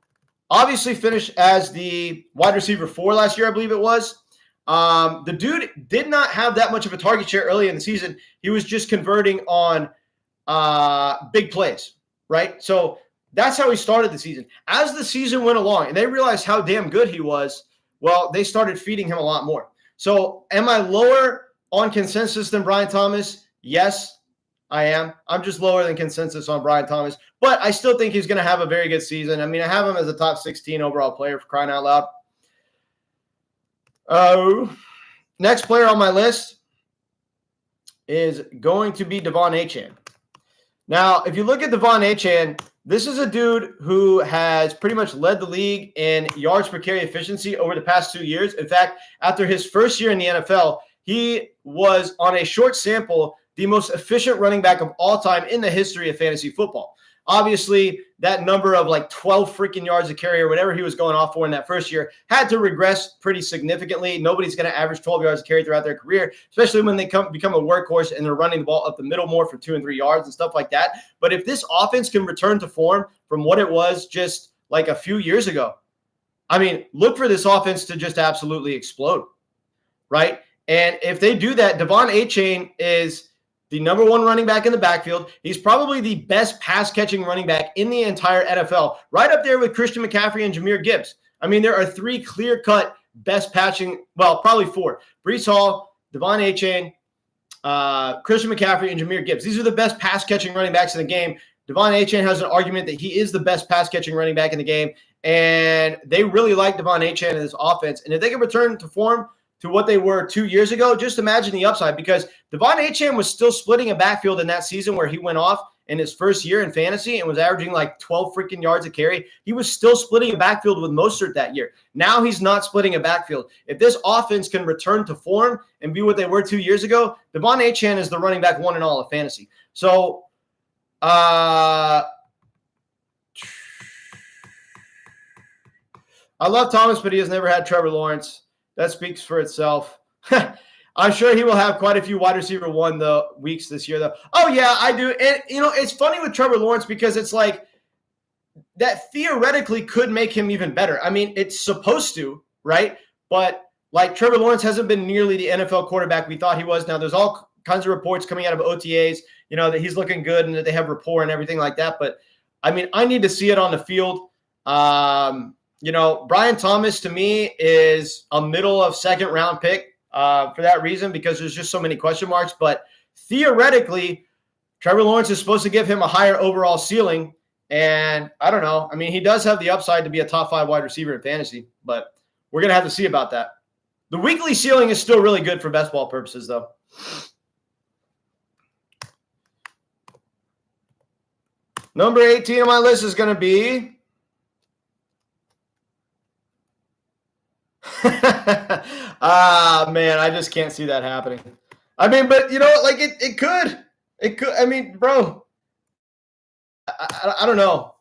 obviously finished as the wide receiver 4 last year, I believe it was. The dude did not have that much of a target share early in the season. He was just converting on big plays, right? So that's how he started the season. As the season went along and they realized how damn good he was, well, they started feeding him a lot more. So am I lower on consensus than Brian Thomas? Yes, I am. I'm just lower than consensus on Brian Thomas, but I still think he's going to have a very good season. I mean, I have him as a top 16 overall player, for crying out loud. Next player on my list is going to be De'Von Achane. Now, if you look at De'Von Achane, this is a dude who has pretty much led the league in yards per carry efficiency over the past 2 years. In fact, after his first year in the NFL, he was, on a short sample, the most efficient running back of all time in the history of fantasy football. Obviously, that number of like 12 freaking yards a carry or whatever he was going off for in that first year had to regress pretty significantly. Nobody's going to average 12 yards a carry throughout their career, especially when they become a workhorse and they're running the ball up the middle more for 2 and 3 yards and stuff like that. But if this offense can return to form from what it was just like a few years ago, I mean, look for this offense to just absolutely explode, right? And if they do that, De'Von Achane is the number 1 running back in the backfield. He's probably the best pass-catching running back in the entire NFL, right up there with Christian McCaffrey and Jahmyr Gibbs. I mean, there are 3 clear-cut best patching, well, probably 4. Breece Hall, De'Von Achane, Christian McCaffrey, and Jahmyr Gibbs. These are the best pass-catching running backs in the game. De'Von Achane has an argument that he is the best pass-catching running back in the game, and they really like De'Von Achane in this offense. And if they can return to form to what they were 2 years ago, just imagine the upside, because De'Von Achane was still splitting a backfield in that season where he went off in his first year in fantasy and was averaging like 12 freaking yards a carry. He was still splitting a backfield with Mostert that year. Now he's not splitting a backfield. If this offense can return to form and be what they were 2 years ago, De'Von Achane is the running back 1 in all of fantasy. So, I love Thomas, but he has never had Trevor Lawrence. That speaks for itself. I'm sure he will have quite a few wide receiver 1 weeks this year, though. Oh, yeah, I do. And, it's funny with Trevor Lawrence because it's like that theoretically could make him even better. I mean, it's supposed to, right? But, like, Trevor Lawrence hasn't been nearly the NFL quarterback we thought he was. Now, there's all kinds of reports coming out of OTAs, that he's looking good and that they have rapport and everything like that. But, I mean, I need to see it on the field. Brian Thomas to me is a middle of second round pick for that reason, because there's just so many question marks. But theoretically, Trevor Lawrence is supposed to give him a higher overall ceiling. And I don't know. I mean, he does have the upside to be a top 5 wide receiver in fantasy, but we're going to have to see about that. The weekly ceiling is still really good for best ball purposes, though. Number 18 on my list is going to be man, I just can't see that happening. I mean, but you know, like it could. It could. I mean, bro, I don't know.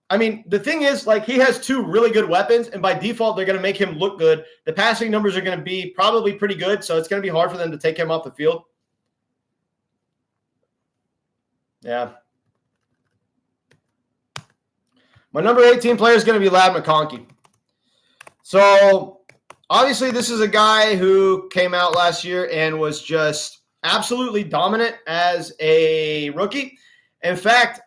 I mean, the thing is, like, he has 2 really good weapons, and by default, they're going to make him look good. The passing numbers are going to be probably pretty good, so it's going to be hard for them to take him off the field. Yeah. My number 18 player is going to be Ladd McConkey. So, obviously, this is a guy who came out last year and was just absolutely dominant as a rookie. In fact,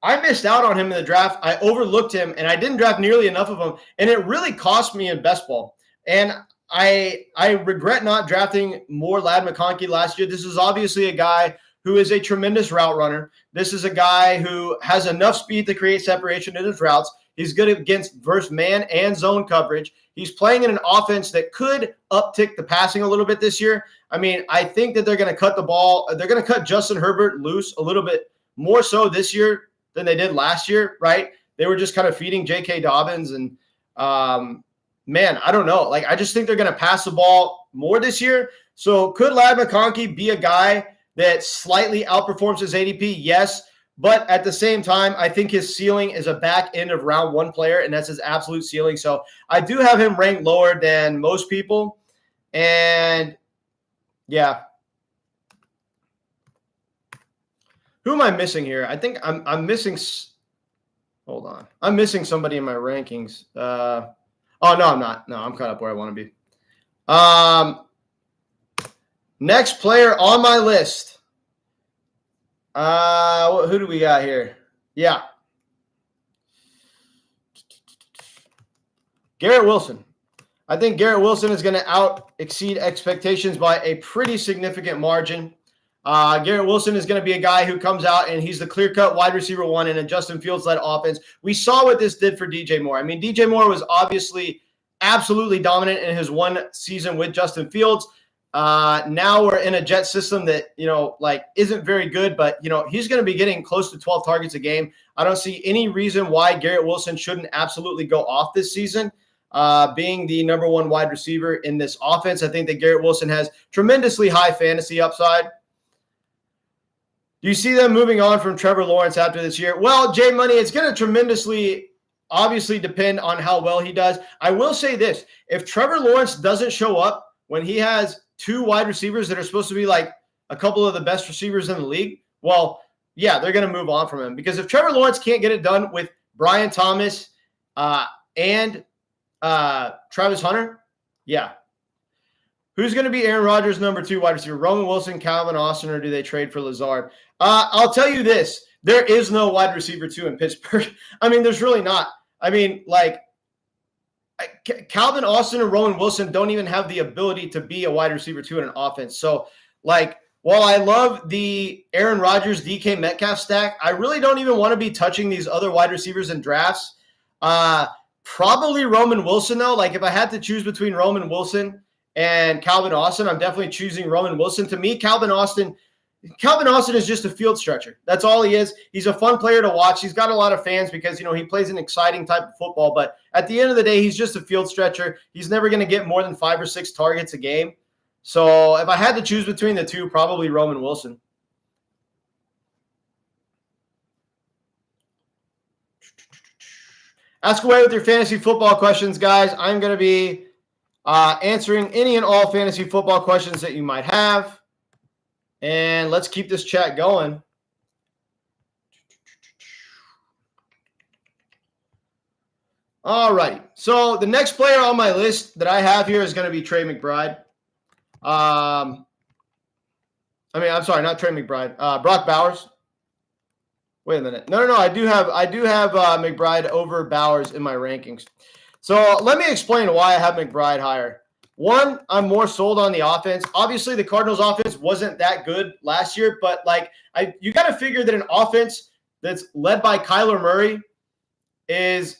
I missed out on him in the draft. I overlooked him, and I didn't draft nearly enough of him, and it really cost me in best ball. And I regret not drafting more Ladd McConkey last year. This is obviously a guy who is a tremendous route runner. This is a guy who has enough speed to create separation in his routes. He's good against versus man and zone coverage. He's playing in an offense that could uptick the passing a little bit this year. I mean, I think that they're going to cut the ball. They're going to cut Justin Herbert loose a little bit more so this year than they did last year, right? They were just kind of feeding J.K. Dobbins. And, man, I don't know. Like, I just think they're going to pass the ball more this year. So could Ladd McConkey be a guy that slightly outperforms his ADP? Yes. But at the same time, I think his ceiling is a back end of round 1 player, and that's his absolute ceiling. So I do have him ranked lower than most people. And, yeah. Who am I missing here? I think I'm missing – hold on. I'm missing somebody in my rankings. Oh, no, I'm not. No, I'm caught up where I want to be. Next player on my list. Who do we got here? Yeah. Garrett Wilson. I think Garrett Wilson is going to exceed expectations by a pretty significant margin. Garrett Wilson is going to be a guy who comes out and he's the clear-cut wide receiver 1 in a Justin Fields-led offense. We saw what this did for DJ Moore. I mean, DJ Moore was obviously absolutely dominant in his 1 season with Justin Fields. Now we're in a jet system that, you know, like isn't very good, but, you know, he's going to be getting close to 12 targets a game. I don't see any reason why Garrett Wilson shouldn't absolutely go off this season. Being the number 1 wide receiver in this offense, I think that Garrett Wilson has tremendously high fantasy upside. Do you see them moving on from Trevor Lawrence after this year? Well, Jay Money, it's going to tremendously obviously depend on how well he does. I will say this. If Trevor Lawrence doesn't show up when he has 2 wide receivers that are supposed to be like a couple of the best receivers in the league, well, yeah, they're going to move on from him. Because if Trevor Lawrence can't get it done with Brian Thomas and Travis Hunter, yeah. Who's going to be Aaron Rodgers' number 2 wide receiver? Roman Wilson, Calvin Austin, or do they trade for Lazard? I'll tell you this. There is no wide receiver 2 in Pittsburgh. I mean, there's really not. I mean, like, Calvin Austin and Roman Wilson don't even have the ability to be a wide receiver 2 in an offense. So, like, while I love the Aaron Rodgers, DK Metcalf stack, I really don't even want to be touching these other wide receivers in drafts. Probably Roman Wilson, though. Like, if I had to choose between Roman Wilson and Calvin Austin, I'm definitely choosing Roman Wilson. To me, Calvin Austin is just a field stretcher. That's all he is. He's a fun player to watch. He's got a lot of fans because, you know, he plays an exciting type of football. But at the end of the day, he's just a field stretcher. He's never going to get more than 5 or 6 targets a game. So if I had to choose between the 2, probably Roman Wilson. Ask away with your fantasy football questions, guys. I'm going to be answering any and all fantasy football questions that you might have. And let's keep this chat going. All right. So the next player on my list that I have here is going to be Trey McBride. I'm sorry, not Trey McBride. Brock Bowers. Wait a minute. No. I do have McBride over Bowers in my rankings. So let me explain why I have McBride higher. One, I'm more sold on the offense. Obviously, the Cardinals' offense wasn't that good last year, but you got to figure that an offense that's led by Kyler Murray is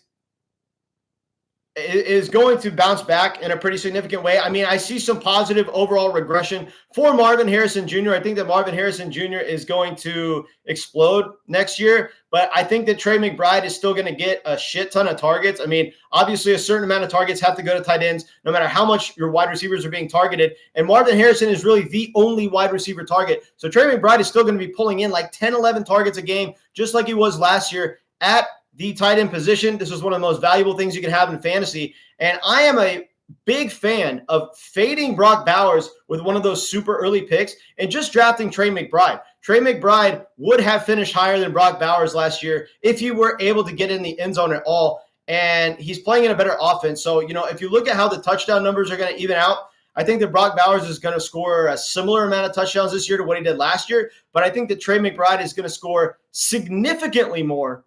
going to bounce back in a pretty significant way. I mean, I see some positive overall regression for Marvin Harrison Jr. I think that Marvin Harrison Jr. is going to explode next year, but I think that Trey McBride is still going to get a shit ton of targets. I mean, obviously a certain amount of targets have to go to tight ends, no matter how much your wide receivers are being targeted. And Marvin Harrison is really the only wide receiver target. So Trey McBride is still going to be pulling in like 10, 11 targets a game, just like he was last year at the tight end position. This is one of the most valuable things you can have in fantasy. And I am a big fan of fading Brock Bowers with one of those super early picks and just drafting Trey McBride. Trey McBride would have finished higher than Brock Bowers last year if he were able to get in the end zone at all. And he's playing in a better offense. So, if you look at how the touchdown numbers are going to even out, I think that Brock Bowers is going to score a similar amount of touchdowns this year to what he did last year. But I think that Trey McBride is going to score significantly more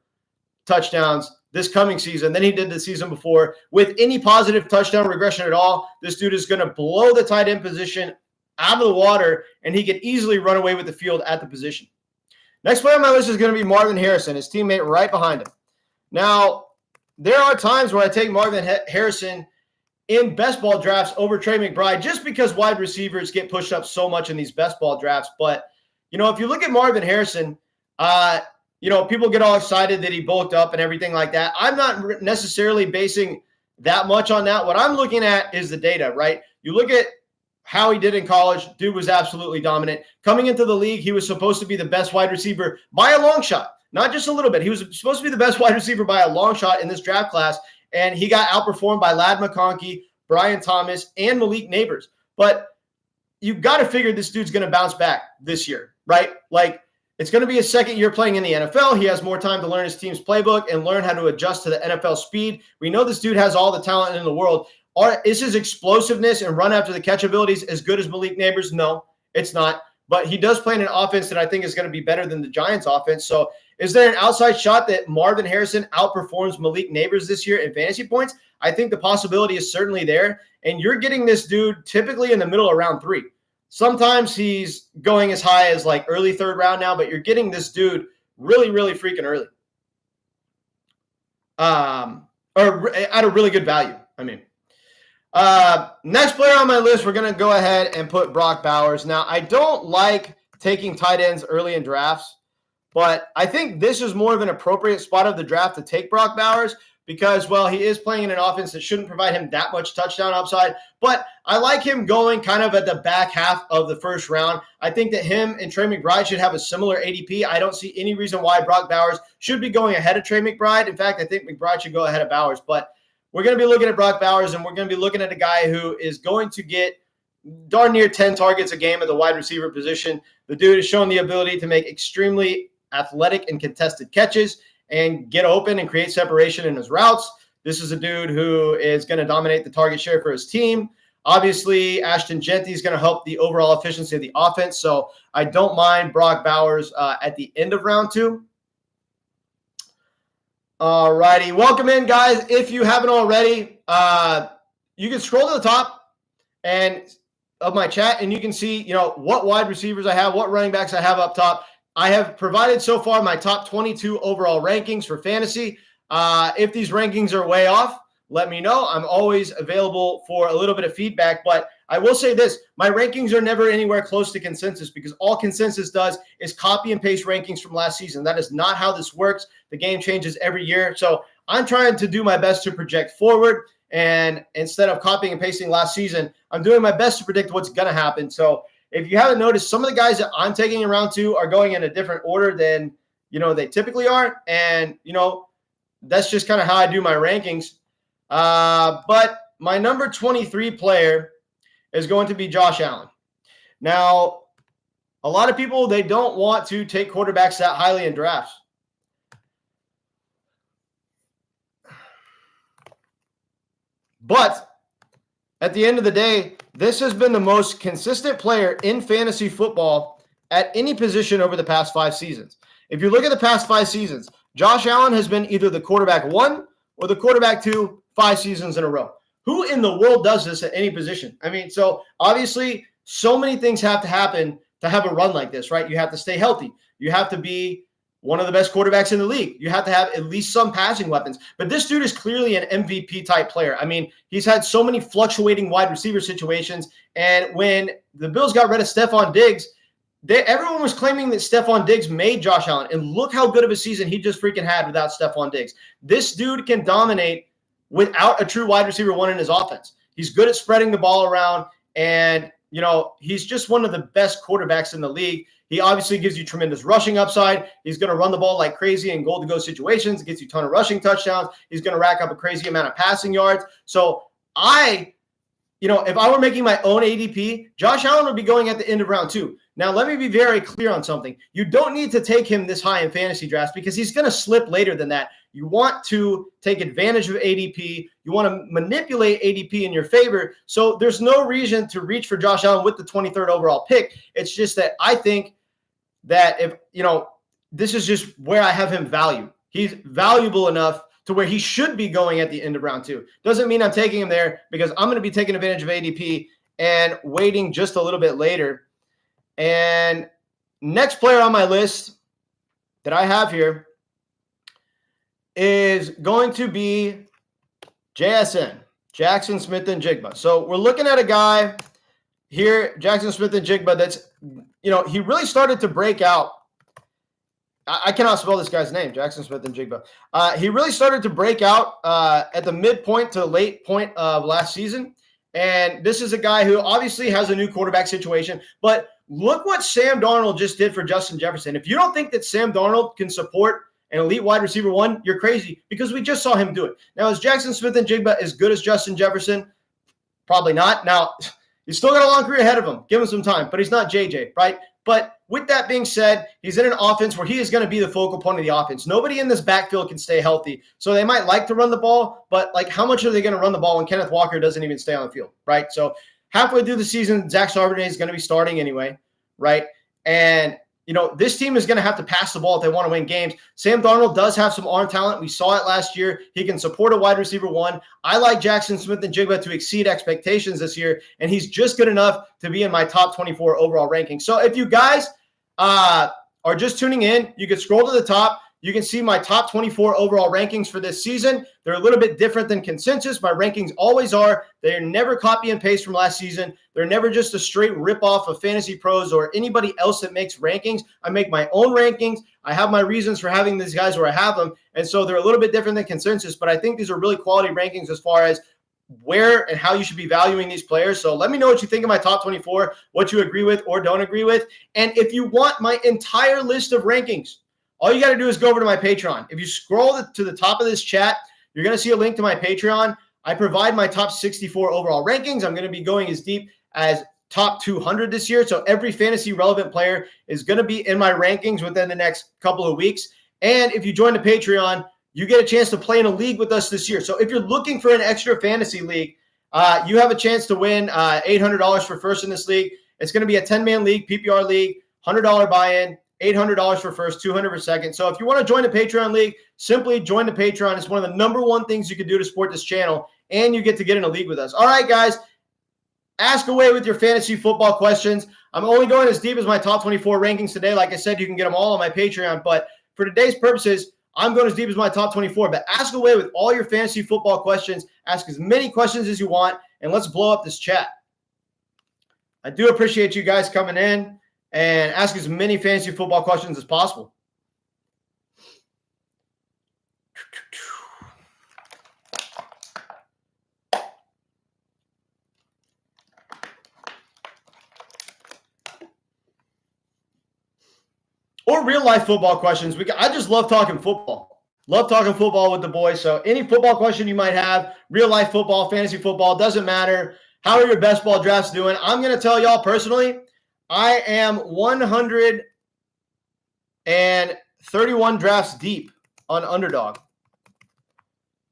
touchdowns this coming season than he did the season before. With any positive touchdown regression at all, this dude is going to blow the tight end position out of the water, and he could easily run away with the field at the position. Next player on my list is going to be Marvin Harrison, his teammate right behind him. Now, there are times where I take Marvin Harrison in best ball drafts over Trey McBride just because wide receivers get pushed up so much in these best ball drafts. But, if you look at Marvin Harrison, people get all excited that he bulked up and everything like that. I'm not necessarily basing that much on that. What I'm looking at is the data, right? You look at how he did in college. Dude was absolutely dominant. Coming into the league, he was supposed to be the best wide receiver by a long shot, not just a little bit. He was supposed to be the best wide receiver by a long shot in this draft class, and he got outperformed by Ladd McConkey, Brian Thomas, and Malik Nabers. But you've got to figure this dude's going to bounce back this year, right? It's going to be his second year playing in the NFL. He has more time to learn his team's playbook and learn how to adjust to the NFL speed. We know this dude has all the talent in the world. Is his explosiveness and run after the catch abilities as good as Malik Nabers? No, it's not. But he does play in an offense that I think is going to be better than the Giants' offense. So is there an outside shot that Marvin Harrison outperforms Malik Nabers this year in fantasy points? I think the possibility is certainly there. And you're getting this dude typically in the middle of round 3. Sometimes he's going as high as early 3rd round now, but you're getting this dude really, really freaking early. Or at a really good value, I mean. Next player on my list, we're going to go ahead and put Brock Bowers. Now, I don't like taking tight ends early in drafts, but I think this is more of an appropriate spot of the draft to take Brock Bowers because, he is playing in an offense that shouldn't provide him that much touchdown upside. But I like him going kind of at the back half of the first round. I think that him and Trey McBride should have a similar ADP. I don't see any reason why Brock Bowers should be going ahead of Trey McBride. In fact, I think McBride should go ahead of Bowers. But we're going to be looking at Brock Bowers, and we're going to be looking at a guy who is going to get darn near 10 targets a game at the wide receiver position. The dude has shown the ability to make extremely athletic and contested catches and get open and create separation in his routes. This is a dude who is going to dominate the target share for his team. Obviously, Ashton Jeanty is going to help the overall efficiency of the offense. So I don't mind Brock Bowers at the end of round 2. All righty. Welcome in, guys. If you haven't already, you can scroll to the top of my chat, and you can see, what wide receivers I have, what running backs I have up top. I have provided so far my top 22 overall rankings for fantasy. If these rankings are way off, let me know. I'm always available for a little bit of feedback, but I will say this. My rankings are never anywhere close to consensus because all consensus does is copy and paste rankings from last season. That is not how this works. The game changes every year. So I'm trying to do my best to project forward, and instead of copying and pasting last season, I'm doing my best to predict what's going to happen. So if you haven't noticed, some of the guys that I'm taking in round 2 are going in a different order than, they typically are. And, that's just kind of how I do my rankings. But my number 23 player is going to be Josh Allen. Now, a lot of people, they don't want to take quarterbacks that highly in drafts. But at the end of the day, this has been the most consistent player in fantasy football at any position over the past 5 seasons. If you look at the past 5 seasons, Josh Allen has been either the quarterback 1 or the quarterback 2 5 seasons in a row. Who in the world does this at any position? I mean, so obviously so many things have to happen to have a run like this, right? You have to stay healthy. You have to be one of the best quarterbacks in the league. You have to have at least some passing weapons. But this dude is clearly an MVP type player. I mean, he's had so many fluctuating wide receiver situations. And when the Bills got rid of Stephon Diggs, everyone was claiming that Stephon Diggs made Josh Allen. And look how good of a season he just freaking had without Stephon Diggs. This dude can dominate without a true wide receiver one in his offense. He's good at spreading the ball around. And, you know, he's just one of the best quarterbacks in the league. He obviously gives you tremendous rushing upside. He's going to run the ball like crazy in goal-to-go situations. Gets you a ton of rushing touchdowns. He's going to rack up a crazy amount of passing yards. So if I were making my own ADP, Josh Allen would be going at the end of round 2. Now, let me be very clear on something. You don't need to take him this high in fantasy drafts because he's going to slip later than that. You want to take advantage of ADP. You want to manipulate ADP in your favor. So there's no reason to reach for Josh Allen with the 23rd overall pick. It's just that I think that this is just where I have him valued. He's valuable enough to where he should be going at the end of round 2. Doesn't mean I'm taking him there because I'm going to be taking advantage of ADP and waiting just a little bit later. And next player on my list that I have here is going to be JSN, Jackson Smith-Njigba. So we're looking at a guy here, Jackson Smith-Njigba, that's, he really started to break out. I cannot spell this guy's name, Jackson Smith-Njigba. He really started to break out at the midpoint to late point of last season. And this is a guy who obviously has a new quarterback situation. But look what Sam Darnold just did for Justin Jefferson. If you don't think that Sam Darnold can support an elite wide receiver one, you're crazy because we just saw him do it. Now, is Jackson Smith-Njigba as good as Justin Jefferson? Probably not. Now, he's still got a long career ahead of him. Give him some time. But he's not JJ, right? But with that being said, he's in an offense where he is going to be the focal point of the offense. Nobody in this backfield can stay healthy. So they might like to run the ball, but how much are they going to run the ball when Kenneth Walker doesn't even stay on the field, right? So halfway through the season, Zach Charbonnet is going to be starting anyway, right? And, this team is going to have to pass the ball if they want to win games. Sam Darnold does have some arm talent. We saw it last year. He can support a wide receiver one. I like Jackson Smith-Njigba to exceed expectations this year, and he's just good enough to be in my top 24 overall ranking. So if you guys are just tuning in, you can scroll to the top. You can see my top 24 overall rankings for this season. They're a little bit different than consensus. My rankings always are. They're never copy and paste from last season. They're never just a straight rip-off of Fantasy Pros or anybody else that makes rankings. I make my own rankings. I have my reasons for having these guys where I have them. And so they're a little bit different than consensus, but I think these are really quality rankings as far as where and how you should be valuing these players. So let me know what you think of my top 24, what you agree with or don't agree with. And if you want my entire list of rankings, all you got to do is go over to my Patreon. If you scroll to the top of this chat, you're going to see a link to my Patreon. I provide my top 64 overall rankings. I'm going to be going as deep as top 200 this year. So every fantasy relevant player is going to be in my rankings within the next couple of weeks. And if you join the Patreon, you get a chance to play in a league with us this year. So if you're looking for an extra fantasy league, you have a chance to win $800 for first in this league. It's going to be a 10-man league, PPR league, $100 buy-in. $800 for first, $200 for second. So if you want to join the Patreon league, simply join the Patreon. It's one of the number one things you can do to support this channel, and you get to get in a league with us. All right, guys, ask away with your fantasy football questions. I'm only going as deep as my top 24 rankings today. Like I said, you can get them all on my Patreon, but for today's purposes, I'm going as deep as my top 24. But ask away with all your fantasy football questions. Ask as many questions as you want, and let's blow up this chat. I do appreciate you guys coming in and ask as many fantasy football questions as possible. Or real life football questions. I just love talking football. Love talking football with the boys. So any football question you might have, real life football, fantasy football, doesn't matter. How are your best ball drafts doing? I'm going to tell y'all personally, I am 131 drafts deep on Underdog.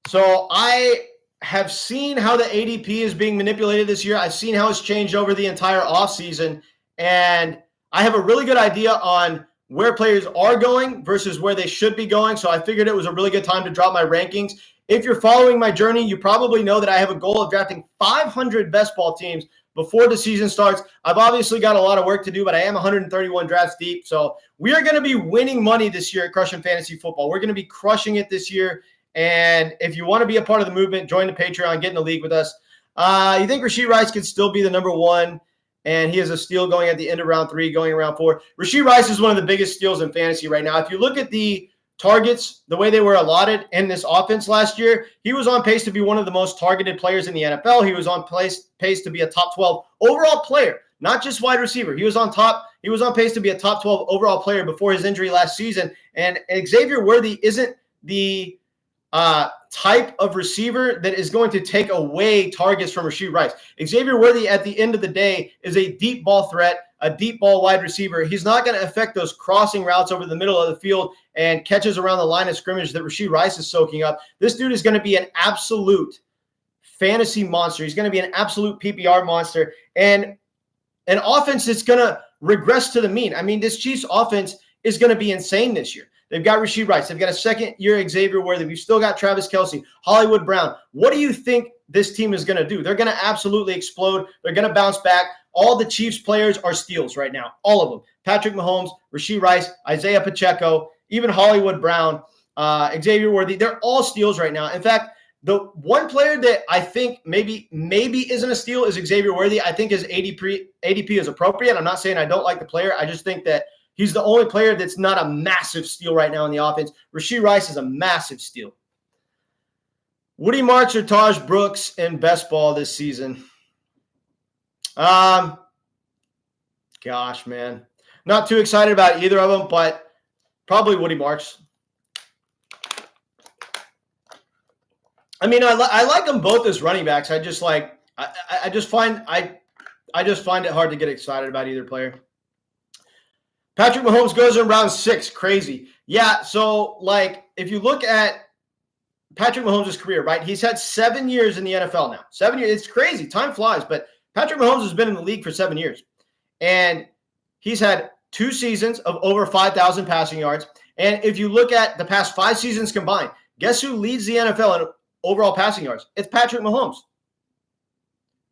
So I have seen how the ADP is being manipulated this year. I've seen how it's changed over the entire offseason. And I have a really good idea on where players are going versus where they should be going. So I figured it was a really good time to drop my rankings. If you're following my journey, you probably know that I have a goal of drafting 500 best ball teams before the season starts. I've obviously got a lot of work to do, but I am 131 drafts deep. So we are going to be winning money this year at Crushing Fantasy Football. We're going to be crushing it this year. And if you want to be a part of the movement, join the Patreon, get in the league with us. You think Rashee Rice could still be the number one? And he has a steal going at the end of round 3, going around 4. Rashee Rice is one of the biggest steals in fantasy right now. If you look at the targets, the way they were allotted in this offense last year, he was on pace to be one of the most targeted players in the NFL. He was on pace to be a top 12 overall player, not just wide receiver. He was on pace to be a top 12 overall player before his injury last season. And Xavier Worthy isn't the type of receiver that is going to take away targets from Rashee Rice. Xavier Worthy, at the end of the day, is a deep ball threat, a deep ball wide receiver. He's not going to affect those crossing routes over the middle of the field and catches around the line of scrimmage that Rashee Rice is soaking up. This dude is going to be an absolute fantasy monster. He's going to be an absolute PPR monster, and an offense that's going to regress to the mean. I mean, this Chiefs offense is going to be insane this year. They've got Rashee Rice. They've got a second-year Xavier Worthy. We've still got Travis Kelce, Hollywood Brown. What do you think this team is going to do? They're going to absolutely explode. They're going to bounce back. All the Chiefs players are steals right now, all of them. Patrick Mahomes, Rashee Rice, Isaiah Pacheco, even Hollywood Brown, Xavier Worthy. They're all steals right now. In fact, the one player that I think maybe isn't a steal is Xavier Worthy. I think his ADP is appropriate. I'm not saying I don't like the player. I just think that he's the only player that's not a massive steal right now in the offense. Rashee Rice is a massive steal. Woody Marks or Taj Brooks in best ball this season? Gosh, man. Not too excited about either of them, but probably Woody Marks. I mean, I like them both as running backs. I just find it hard to get excited about either player. Patrick Mahomes goes in round 6. Crazy. Yeah, so, if you look at Patrick Mahomes' career, right, he's had 7 years in the NFL now. 7 years. It's crazy. Time flies, but Patrick Mahomes has been in the league for 7 years. And he's had 2 seasons of over 5,000 passing yards. And if you look at the past 5 seasons combined, guess who leads the NFL in overall passing yards? It's Patrick Mahomes.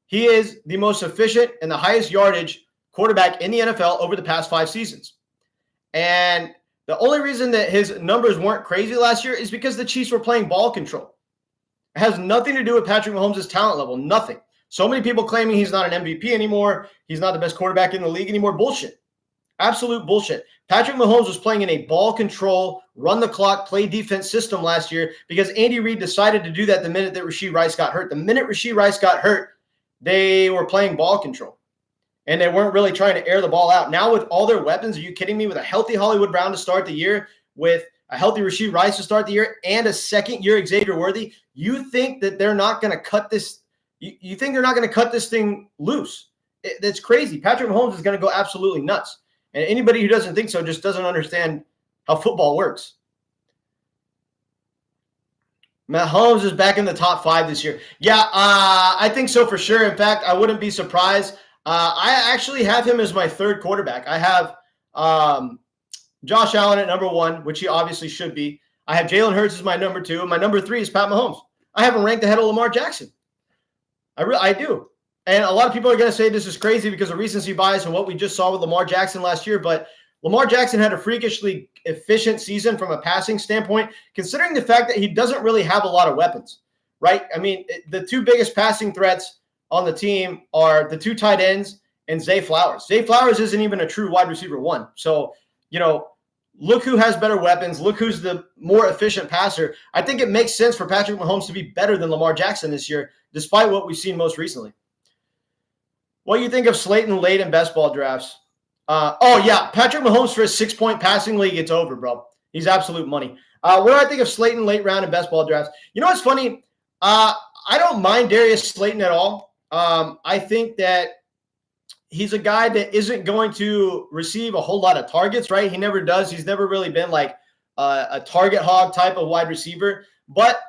He is the most efficient and the highest yardage quarterback in the NFL over the past 5 seasons. And the only reason that his numbers weren't crazy last year is because the Chiefs were playing ball control. It has nothing to do with Patrick Mahomes' talent level. Nothing. So many people claiming he's not an MVP anymore. He's not the best quarterback in the league anymore. Bullshit. Absolute bullshit. Patrick Mahomes was playing in a ball control, run the clock, play defense system last year because Andy Reid decided to do that the minute that Rashee Rice got hurt. The minute Rashee Rice got hurt, they were playing ball control. And they weren't really trying to air the ball out. Now with all their weapons, are you kidding me? With a healthy Hollywood Brown to start the year, with a healthy Rashee Rice to start the year, and a second-year Xavier Worthy, you think that they're not going to cut this? You think they're not going to cut this thing loose? That's crazy. Patrick Mahomes is going to go absolutely nuts. And anybody who doesn't think so just doesn't understand how football works. Mahomes is back in the top 5 this year. Yeah, I think so for sure. In fact, I wouldn't be surprised. I actually have him as my 3rd quarterback. I have Josh Allen at number 1, which he obviously should be. I have Jalen Hurts as my number 2, and my number 3 is Pat Mahomes. I have him ranked ahead of Lamar Jackson. I do. And a lot of people are going to say this is crazy because of recency bias and what we just saw with Lamar Jackson last year, but Lamar Jackson had a freakishly efficient season from a passing standpoint, considering the fact that he doesn't really have a lot of weapons, right? I mean, the 2 biggest passing threats on the team are the 2 tight ends and Zay Flowers. Zay Flowers isn't even a true wide receiver 1. So, look who has better weapons. Look who's the more efficient passer. I think it makes sense for Patrick Mahomes to be better than Lamar Jackson this year, despite what we've seen most recently. What do you think of Slayton late in best ball drafts? Patrick Mahomes for a 6-point passing league, it's over, bro. He's absolute money. What do I think of Slayton late round in best ball drafts? You know what's funny? I don't mind Darius Slayton at all. I think that he's a guy that isn't going to receive a whole lot of targets, right? He never does. He's never really been like a target hog type of wide receiver. But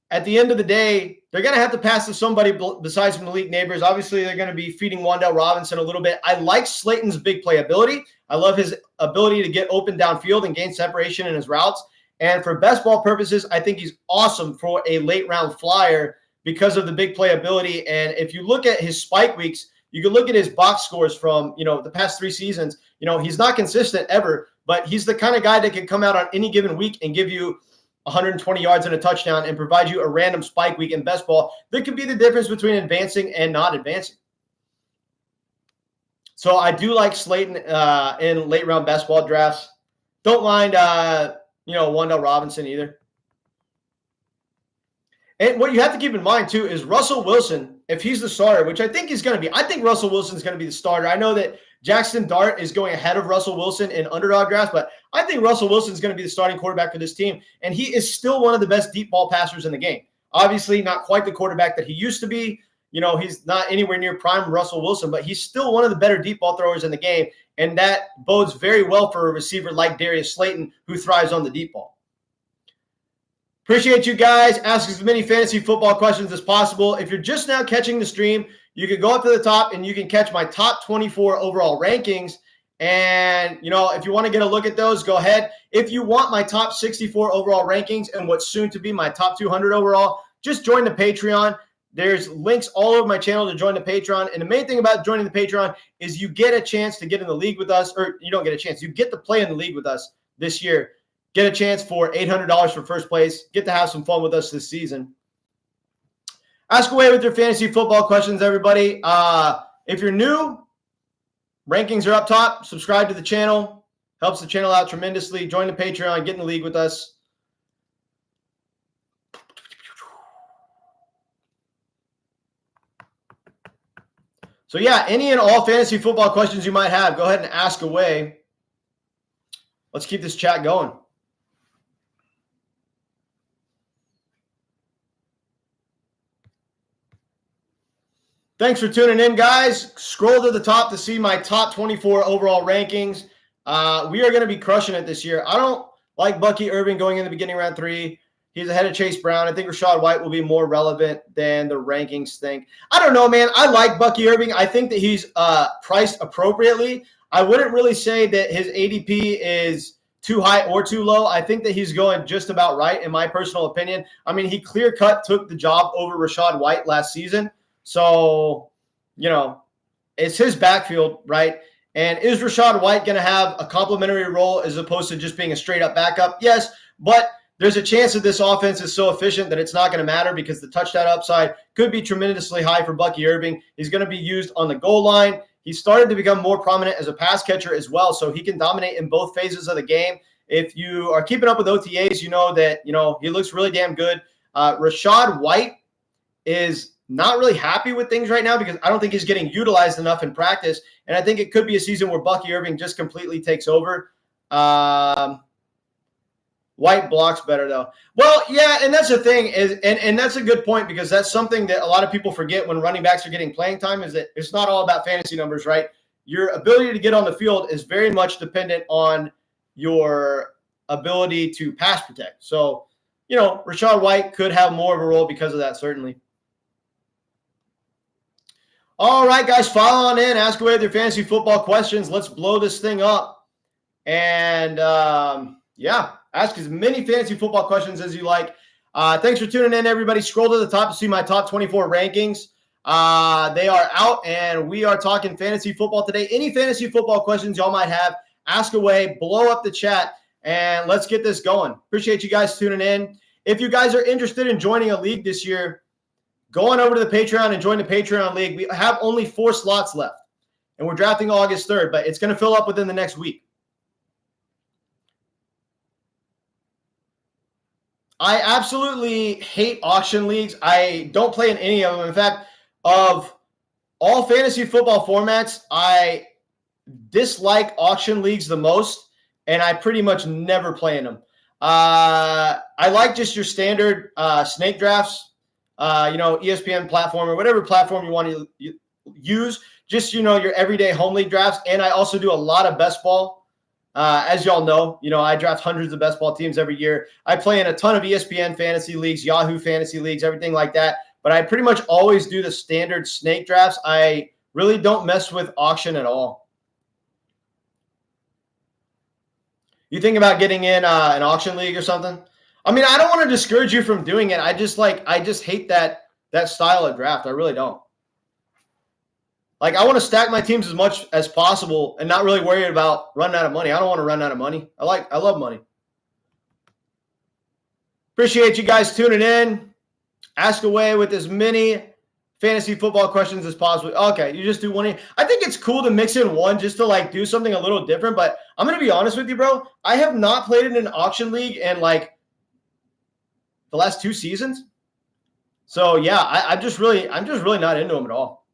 at the end of the day, they're going to have to pass to somebody besides Malik Neighbors. Obviously, they're going to be feeding Wan'Dale Robinson a little bit. I like Slayton's big play ability. I love his ability to get open downfield and gain separation in his routes. And for best ball purposes, I think he's awesome for a late round flyer because of the big playability. And if you look at his spike weeks, you can look at his box scores from, the past 3 seasons. He's not consistent ever, but he's the kind of guy that can come out on any given week and give you 120 yards and a touchdown and provide you a random spike week in best ball that could be the difference between advancing and not advancing. So I do like Slayton in late round best ball drafts. Don't mind, Wan'Dale Robinson either. And what you have to keep in mind, too, is Russell Wilson, if he's the starter, which I think he's going to be. I think Russell Wilson's going to be the starter. I know that Jackson Dart is going ahead of Russell Wilson in underdog drafts, but I think Russell Wilson's going to be the starting quarterback for this team, and he is still one of the best deep ball passers in the game. Obviously, not quite the quarterback that he used to be. He's not anywhere near prime Russell Wilson, but he's still one of the better deep ball throwers in the game, and that bodes very well for a receiver like Darius Slayton, who thrives on the deep ball. Appreciate you guys. Ask as many fantasy football questions as possible. If you're just now catching the stream, you can go up to the top and you can catch my top 24 overall rankings. And, if you want to get a look at those, go ahead. If you want my top 64 overall rankings and what's soon to be my top 200 overall, just join the Patreon. There's links all over my channel to join the Patreon. And the main thing about joining the Patreon is you get a chance to get in the league with us, or you don't get a chance. You get to play in the league with us this year. Get a chance for $800 for first place. Get to have some fun with us this season. Ask away with your fantasy football questions, everybody. If you're new, rankings are up top. Subscribe to the channel. Helps the channel out tremendously. Join the Patreon. Get in the league with us. So, yeah, any and all fantasy football questions you might have, go ahead and ask away. Let's keep this chat going. Thanks for tuning in, guys. Scroll to the top to see my top 24 overall rankings. We are going to be crushing it this year. I don't like Bucky Irving going in the beginning round 3. He's ahead of Chase Brown. I think Rachaad White will be more relevant than the rankings think. I don't know, man. I like Bucky Irving. I think that he's priced appropriately. I wouldn't really say that his ADP is too high or too low. I think that he's going just about right, in my personal opinion. I mean, he clear-cut took the job over Rachaad White last season. So, it's his backfield, right? And is Rachaad White going to have a complementary role as opposed to just being a straight-up backup? Yes, but there's a chance that this offense is so efficient that it's not going to matter because the touchdown upside could be tremendously high for Bucky Irving. He's going to be used on the goal line. He started to become more prominent as a pass catcher as well, so he can dominate in both phases of the game. If you are keeping up with OTAs, you know that, he looks really damn good. Rachaad White is not really happy with things right now because I don't think he's getting utilized enough in practice. And I think it could be a season where Bucky Irving just completely takes over. White blocks better, though. Well, yeah, and that's the thing is, and that's a good point because that's something that a lot of people forget when running backs are getting playing time is that it's not all about fantasy numbers, right? Your ability to get on the field is very much dependent on your ability to pass protect. So, Rachaad White could have more of a role because of that, certainly. All right, guys, follow on in. Ask away with your fantasy football questions. Let's blow this thing up. And, ask as many fantasy football questions as you like. Thanks for tuning in, everybody. Scroll to the top to see my top 24 rankings. They are out, and we are talking fantasy football today. Any fantasy football questions y'all might have, ask away, blow up the chat, and let's get this going. Appreciate you guys tuning in. If you guys are interested in joining a league this year, go on over to the Patreon and join the Patreon League. We have only 4 slots left, and we're drafting August 3rd, but it's going to fill up within the next week. I absolutely hate auction leagues. I don't play in any of them. In fact, of all fantasy football formats, I dislike auction leagues the most, and I pretty much never play in them. I like just your standard snake drafts. ESPN platform or whatever platform you want to use, just, your everyday home league drafts. And I also do a lot of best ball. As y'all know, I draft hundreds of best ball teams every year. I play in a ton of ESPN fantasy leagues, Yahoo fantasy leagues, everything like that. But I pretty much always do the standard snake drafts. I really don't mess with auction at all. You think about getting in an auction league or something? I mean, I don't want to discourage you from doing it. I just hate that style of draft. I really don't. Like, I want to stack my teams as much as possible and not really worry about running out of money. I don't want to run out of money. I love money. Appreciate you guys tuning in. Ask away with as many fantasy football questions as possible. Okay, you just do one. I think it's cool to mix in one just to like do something a little different. But I'm gonna be honest with you, bro. I have not played in an auction league in like the last 2 seasons. So yeah, I'm just really not into them at all.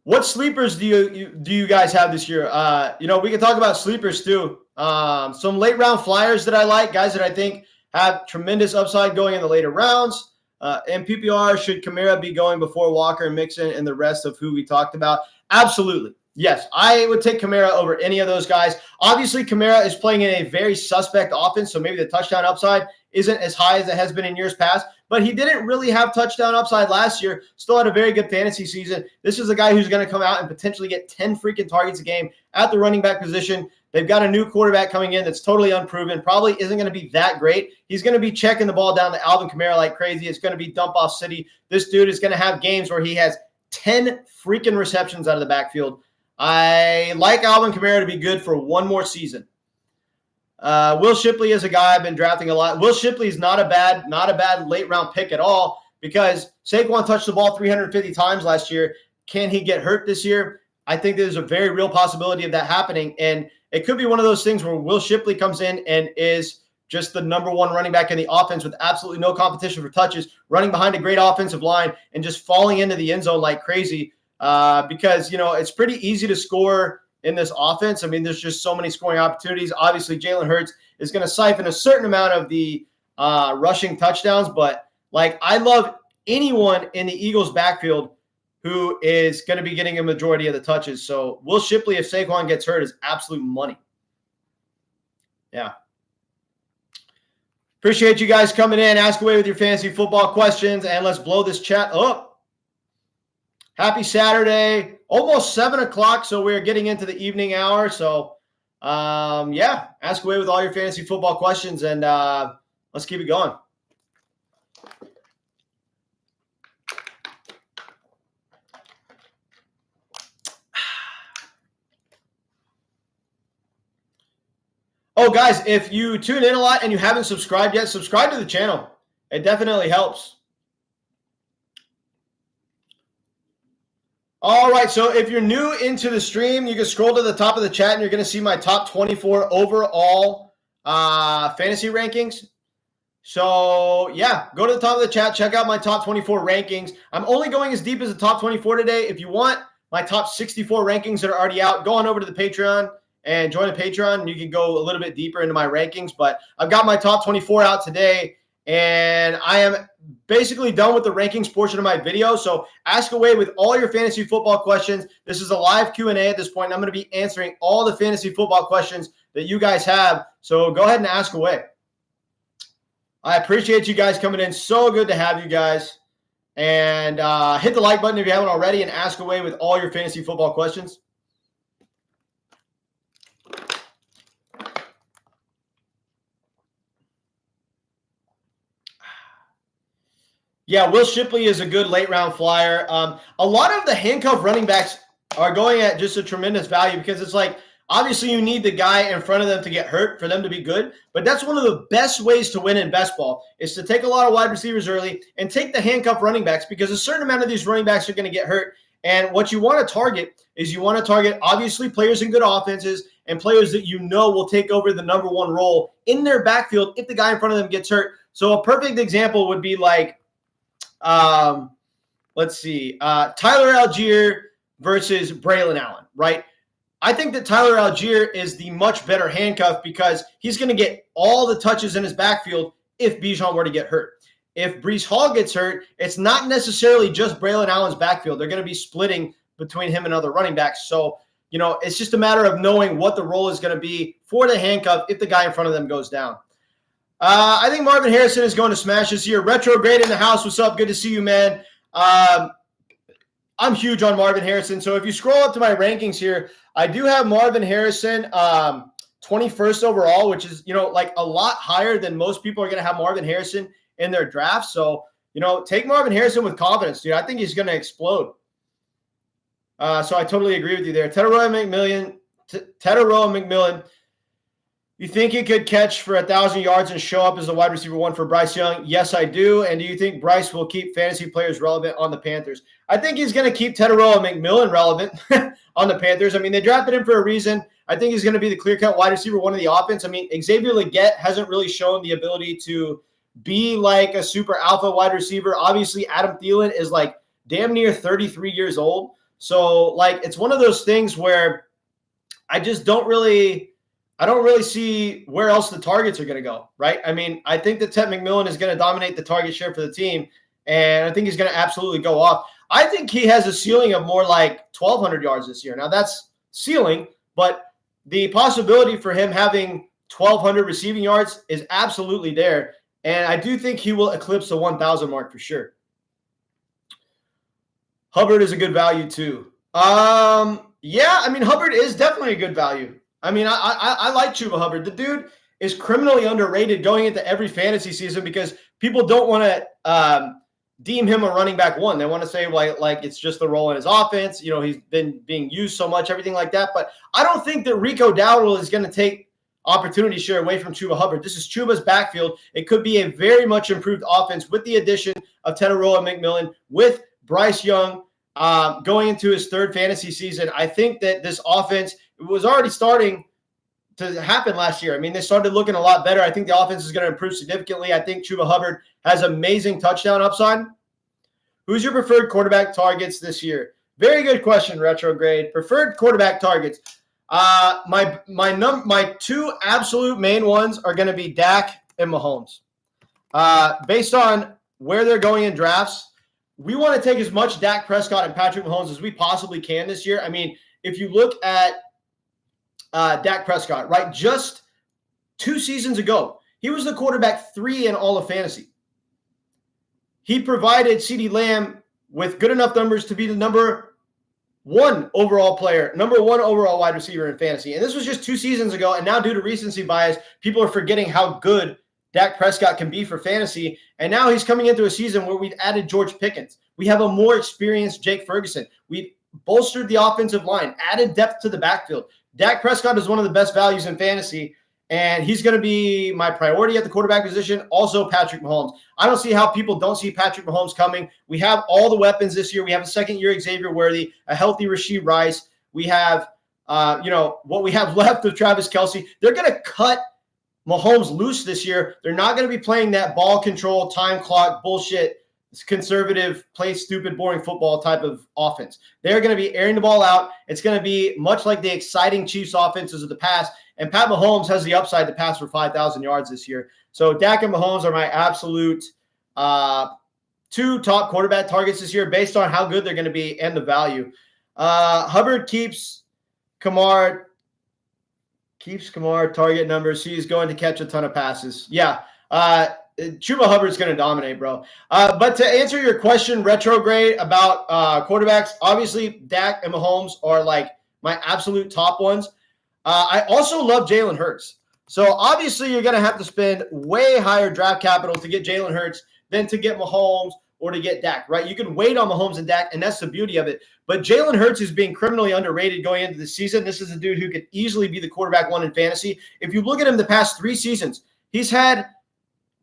What sleepers do you guys have this year? We can talk about sleepers too. Some late round flyers that I like, guys that I think have tremendous upside going in the later rounds. In PPR, should Kamara be going before Walker and Mixon and the rest of who we talked about? Absolutely. Yes, I would take Kamara over any of those guys. Obviously, Kamara is playing in a very suspect offense, so maybe the touchdown upside isn't as high as it has been in years past, but he didn't really have touchdown upside last year. Still had a very good fantasy season. This is a guy who's going to come out and potentially get 10 freaking targets a game at the running back position. They've got a new quarterback coming in that's totally unproven, probably isn't going to be that great. He's going to be checking the ball down to Alvin Kamara like crazy. It's going to be dump-off city. This dude is going to have games where he has 10 freaking receptions out of the backfield. I like Alvin Kamara to be good for one more season. Will Shipley is a guy I've been drafting a lot. Will Shipley is not a bad late round pick at all because Saquon touched the ball 350 times last year. Can he get hurt this year? I think there's a very real possibility of that happening. And it could be one of those things where Will Shipley comes in and is just the number one running back in the offense with absolutely no competition for touches, running behind a great offensive line and just falling into the end zone like crazy because, it's pretty easy to score in this offense. I mean, there's just so many scoring opportunities. Obviously, Jalen Hurts is going to siphon a certain amount of the rushing touchdowns, but I love anyone in the Eagles backfield who is going to be getting a majority of the touches. So Will Shipley, if Saquon gets hurt, is absolute money. Yeah. Appreciate you guys coming in. Ask away with your fantasy football questions, and let's blow this chat up. Happy Saturday. Almost 7 o'clock, so we're getting into the evening hour. So, ask away with all your fantasy football questions, and let's keep it going. Oh, guys, if you tune in a lot and you haven't subscribed yet, subscribe to the channel. It definitely helps. All right, so if you're new into the stream, you can scroll to the top of the chat and you're going to see my top 24 overall fantasy rankings. So, yeah, go to the top of the chat, check out my top 24 rankings. I'm only going as deep as the top 24 today. If you want my top 64 rankings that are already out, go on over to the Patreon and join the Patreon, and you can go a little bit deeper into my rankings. But I've got my top 24 out today, and I am basically done with the rankings portion of my video. So ask away with all your fantasy football questions. This is a live Q&A at this point. I'm going to be answering all the fantasy football questions that you guys have. So go ahead and ask away. I appreciate you guys coming in. So good to have you guys. And hit the like button if you haven't already and ask away with all your fantasy football questions. Yeah, Will Shipley is a good late-round flyer. A lot of the handcuff running backs are going at just a tremendous value because it's like, obviously you need the guy in front of them to get hurt for them to be good, but that's one of the best ways to win in best ball is to take a lot of wide receivers early and take the handcuff running backs because a certain amount of these running backs are going to get hurt. And what you want to target is you want to target, obviously, players in good offenses and players that you know will take over the number one role in their backfield if the guy in front of them gets hurt. So a perfect example would be like, let's see, Tyler Algier versus Braylon Allen, right? I think that Tyler Algier is the much better handcuff because he's going to get all the touches in his backfield if Bijan were to get hurt. If Breece Hall gets hurt, it's not necessarily just Braylon Allen's backfield. They're going to be splitting between him and other running backs. So, it's just a matter of knowing what the role is going to be for the handcuff if the guy in front of them goes down. I think Marvin Harrison is going to smash this year. Retrograde in the house. What's up? Good to see you, man. I'm huge on Marvin Harrison. So if you scroll up to my rankings here, I do have Marvin Harrison 21st overall, which is, like a lot higher than most people are going to have Marvin Harrison in their draft. So, take Marvin Harrison with confidence, dude. I think he's going to explode. So I totally agree with you there. Teteroa McMillan, you think he could catch for 1,000 yards and show up as the wide receiver 1 for Bryce Young? Yes, I do. And do you think Bryce will keep fantasy players relevant on the Panthers? I think he's going to keep Teteroa McMillan relevant on the Panthers. I mean, they drafted him for a reason. I think he's going to be the clear-cut wide receiver 1 of the offense. I mean, Xavier Legette hasn't really shown the ability to be like a super alpha wide receiver. Obviously, Adam Thielen is like damn near 33 years old. So, like, it's one of those things where I just don't really see where else the targets are going to go, right? I mean, I think that Ted McMillan is going to dominate the target share for the team, and I think he's going to absolutely go off. I think he has a ceiling of more like 1,200 yards this year. Now, that's ceiling, but the possibility for him having 1,200 receiving yards is absolutely there, and I do think he will eclipse the 1,000 mark for sure. Hubbard is a good value too. Yeah, I mean, Hubbard is definitely a good value. I mean, I like Chuba Hubbard. The dude is criminally underrated going into every fantasy season because people don't want to deem him a running back 1. They want to say like it's just the role in his offense. He's been being used so much, everything like that. But I don't think that Rico Dowdle is going to take opportunity share away from Chuba Hubbard. This is Chuba's backfield. It could be a very much improved offense with the addition of Teteroa McMillan, with Bryce Young going into his 3rd fantasy season. I think that this offense was already starting to happen last year. I mean, they started looking a lot better. I think the offense is going to improve significantly. I think Chuba Hubbard has amazing touchdown upside. Who's your preferred quarterback targets this year? Very good question, Retrograde. Preferred quarterback targets. My 2 absolute main ones are going to be Dak and Mahomes. Based on where they're going in drafts, we want to take as much Dak Prescott and Patrick Mahomes as we possibly can this year. I mean, if you look at Dak Prescott, right, just 2 seasons ago, he was the quarterback 3 in all of fantasy. He provided CeeDee Lamb with good enough numbers to be the number 1 overall player, number 1 overall wide receiver in fantasy. And this was just 2 seasons ago. And now due to recency bias, people are forgetting how good Dak Prescott can be for fantasy. And now he's coming into a season where we've added George Pickens. We have a more experienced Jake Ferguson. We've bolstered the offensive line, added depth to the backfield. Dak Prescott is one of the best values in fantasy, and he's going to be my priority at the quarterback position. Also, Patrick Mahomes. I don't see how people don't see Patrick Mahomes coming. We have all the weapons this year. We have a second-year Xavier Worthy, a healthy Rashee Rice. We have, what we have left of Travis Kelce. They're going to cut Mahomes loose this year. They're not going to be playing that ball control, time clock bullshit, conservative, play stupid, boring football type of offense. They're going to be airing the ball out. It's going to be much like the exciting Chiefs offenses of the past. And Pat Mahomes has the upside to pass for 5,000 yards this year. So Dak and Mahomes are my absolute 2 top quarterback targets this year based on how good they're going to be and the value. Hubbard keeps Kamar target numbers. He's going to catch a ton of passes. Yeah. Chuba Hubbard's going to dominate, bro. But to answer your question, Retrograde, about quarterbacks, obviously Dak and Mahomes are like my absolute top ones. I also love Jalen Hurts. So obviously you're going to have to spend way higher draft capital to get Jalen Hurts than to get Mahomes or to get Dak, right? You can wait on Mahomes and Dak, and that's the beauty of it. But Jalen Hurts is being criminally underrated going into the season. This is a dude who could easily be the quarterback 1 in fantasy. If you look at him the past 3 seasons, he's had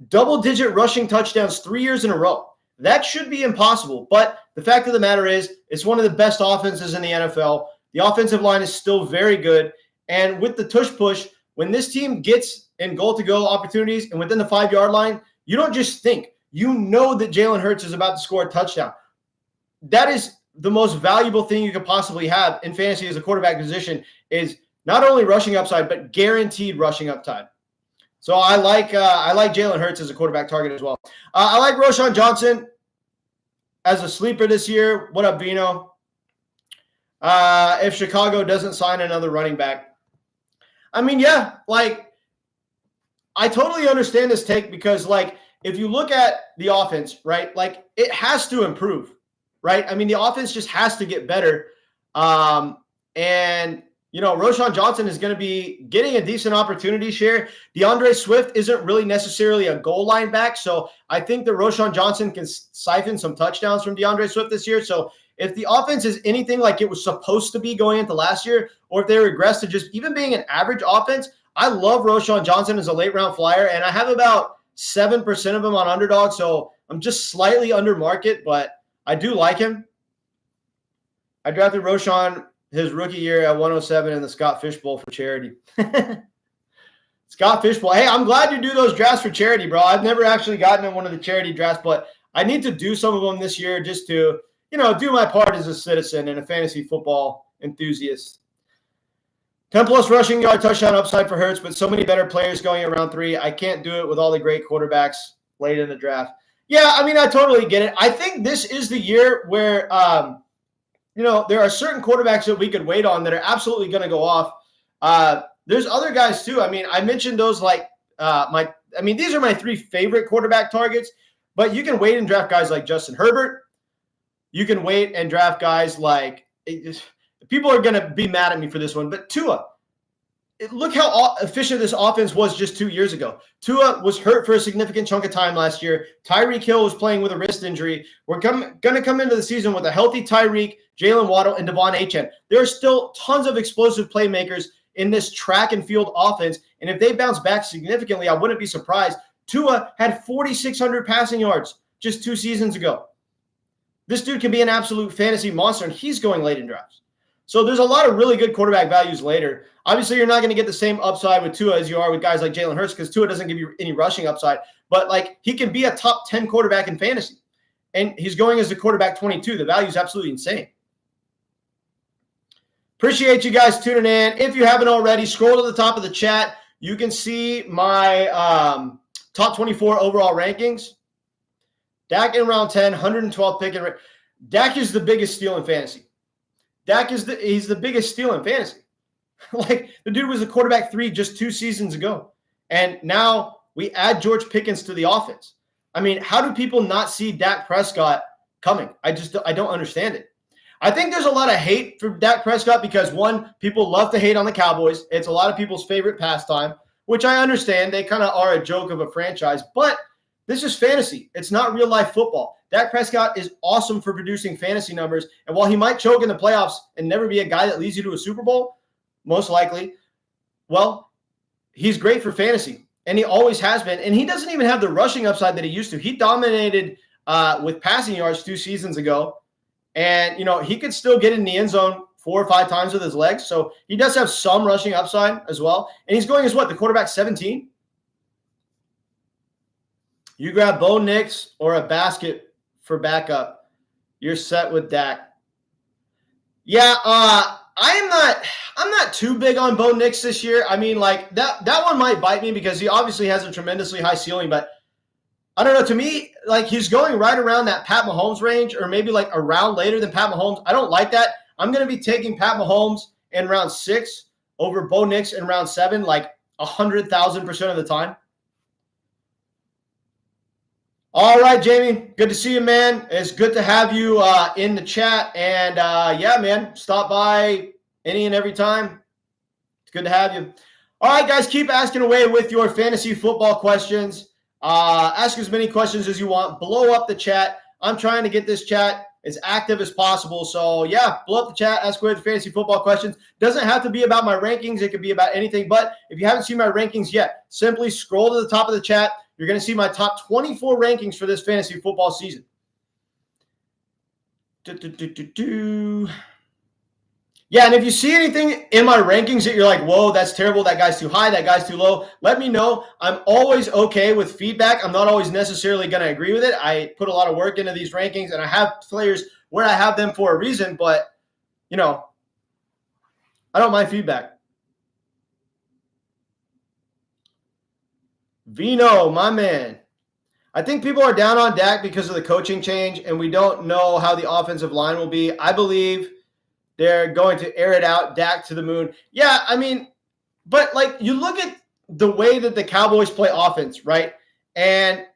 double-digit rushing touchdowns 3 years in a row. That should be impossible. But the fact of the matter is, it's one of the best offenses in the NFL. The offensive line is still very good. And with the tush-push, when this team gets in goal-to-go opportunities and within the 5-yard line, you don't just think. You know that Jalen Hurts is about to score a touchdown. That is the most valuable thing you could possibly have in fantasy as a quarterback position, is not only rushing upside, but guaranteed rushing upside. So I like Jalen Hurts as a quarterback target as well. I like Roschon Johnson as a sleeper this year. What up, Vino? If Chicago doesn't sign another running back. I mean, yeah, like, I totally understand this take because, like, if you look at the offense, right, like, it has to improve. right? I mean, the offense just has to get better. And Roschon Johnson is going to be getting a decent opportunity share. DeAndre Swift isn't really necessarily a goal line back, so I think that Roschon Johnson can siphon some touchdowns from DeAndre Swift this year. So if the offense is anything like it was supposed to be going into last year, or if they regress to just even being an average offense, I love Roschon Johnson as a late-round flyer, and I have about 7% of him on Underdog, so I'm just slightly under market, but I do like him. I drafted Roschon his rookie year at 107 in the Scott Fish Bowl for charity. Scott Fish Bowl. Hey, I'm glad you do those drafts for charity, bro. I've never actually gotten in one of the charity drafts, but I need to do some of them this year just to, do my part as a citizen and a fantasy football enthusiast. 10-plus rushing yard touchdown upside for Hurts, but so many better players going at round 3. I can't do it with all the great quarterbacks late in the draft. Yeah, I mean, I totally get it. I think this is the year where there are certain quarterbacks that we could wait on that are absolutely going to go off. There's other guys too. I mean, I mentioned those these are my 3 favorite quarterback targets, but you can wait and draft guys like Justin Herbert. You can wait and draft guys like people are going to be mad at me for this one, but Tua. Look how efficient this offense was just 2 years ago. Tua was hurt for a significant chunk of time last year. Tyreek Hill was playing with a wrist injury. We're going to come into the season with a healthy Tyreek, Jalen Waddle, and Devon Achane. There are still tons of explosive playmakers in this track and field offense, and if they bounce back significantly, I wouldn't be surprised. Tua had 4,600 passing yards just 2 seasons ago. This dude can be an absolute fantasy monster, and he's going late in drafts. So there's a lot of really good quarterback values later. Obviously, you're not going to get the same upside with Tua as you are with guys like Jalen Hurts because Tua doesn't give you any rushing upside. But, he can be a top 10 quarterback in fantasy. And he's going as a quarterback 22. The value is absolutely insane. Appreciate you guys tuning in. If you haven't already, scroll to the top of the chat. You can see my top 24 overall rankings. Dak in round 10, 112 pick. Dak is the biggest steal in fantasy. He's the biggest steal in fantasy. The dude was a quarterback 3 just 2 seasons ago. And now we add George Pickens to the offense. I mean, how do people not see Dak Prescott coming? I don't understand it. I think there's a lot of hate for Dak Prescott because, one, people love to hate on the Cowboys. It's a lot of people's favorite pastime, which I understand. They kind of are a joke of a franchise. But this is fantasy. It's not real-life football. Dak Prescott is awesome for producing fantasy numbers. And while he might choke in the playoffs and never be a guy that leads you to a Super Bowl, most likely, well, he's great for fantasy. And he always has been. And he doesn't even have the rushing upside that he used to. He dominated with passing yards 2 seasons ago. And, he could still get in the end zone 4 or 5 times with his legs. So he does have some rushing upside as well. And he's going as the quarterback 17? You grab Bo Nix or a basket for backup. You're set with Dak. Yeah, I'm not too big on Bo Nix this year. I mean, that one might bite me because he obviously has a tremendously high ceiling, but I don't know. To me, he's going right around that Pat Mahomes range or maybe a round later than Pat Mahomes. I don't like that. I'm going to be taking Pat Mahomes in round 6 over Bo Nix in round 7 100,000% of the time. All right, Jamie. Good to see you, man. It's good to have you in the chat. And, yeah, man, stop by any and every time. It's good to have you. All right, guys, keep asking away with your fantasy football questions. Ask as many questions as you want. Blow up the chat. I'm trying to get this chat as active as possible. So, yeah, blow up the chat. Ask away the fantasy football questions. Doesn't have to be about my rankings. It could be about anything. But if you haven't seen my rankings yet, simply scroll to the top of the chat. You're going to see my top 24 rankings for this fantasy football season. Yeah, and if you see anything in my rankings that you're like, whoa, that's terrible, that guy's too high, that guy's too low, let me know. I'm always okay with feedback. I'm not always necessarily going to agree with it. I put a lot of work into these rankings, and I have players where I have them for a reason, but, I don't mind feedback. Vino, my man. I think people are down on Dak because of the coaching change, and we don't know how the offensive line will be. I believe they're going to air it out, Dak to the moon. Yeah, I mean, but you look at the way that the Cowboys play offense, right? And,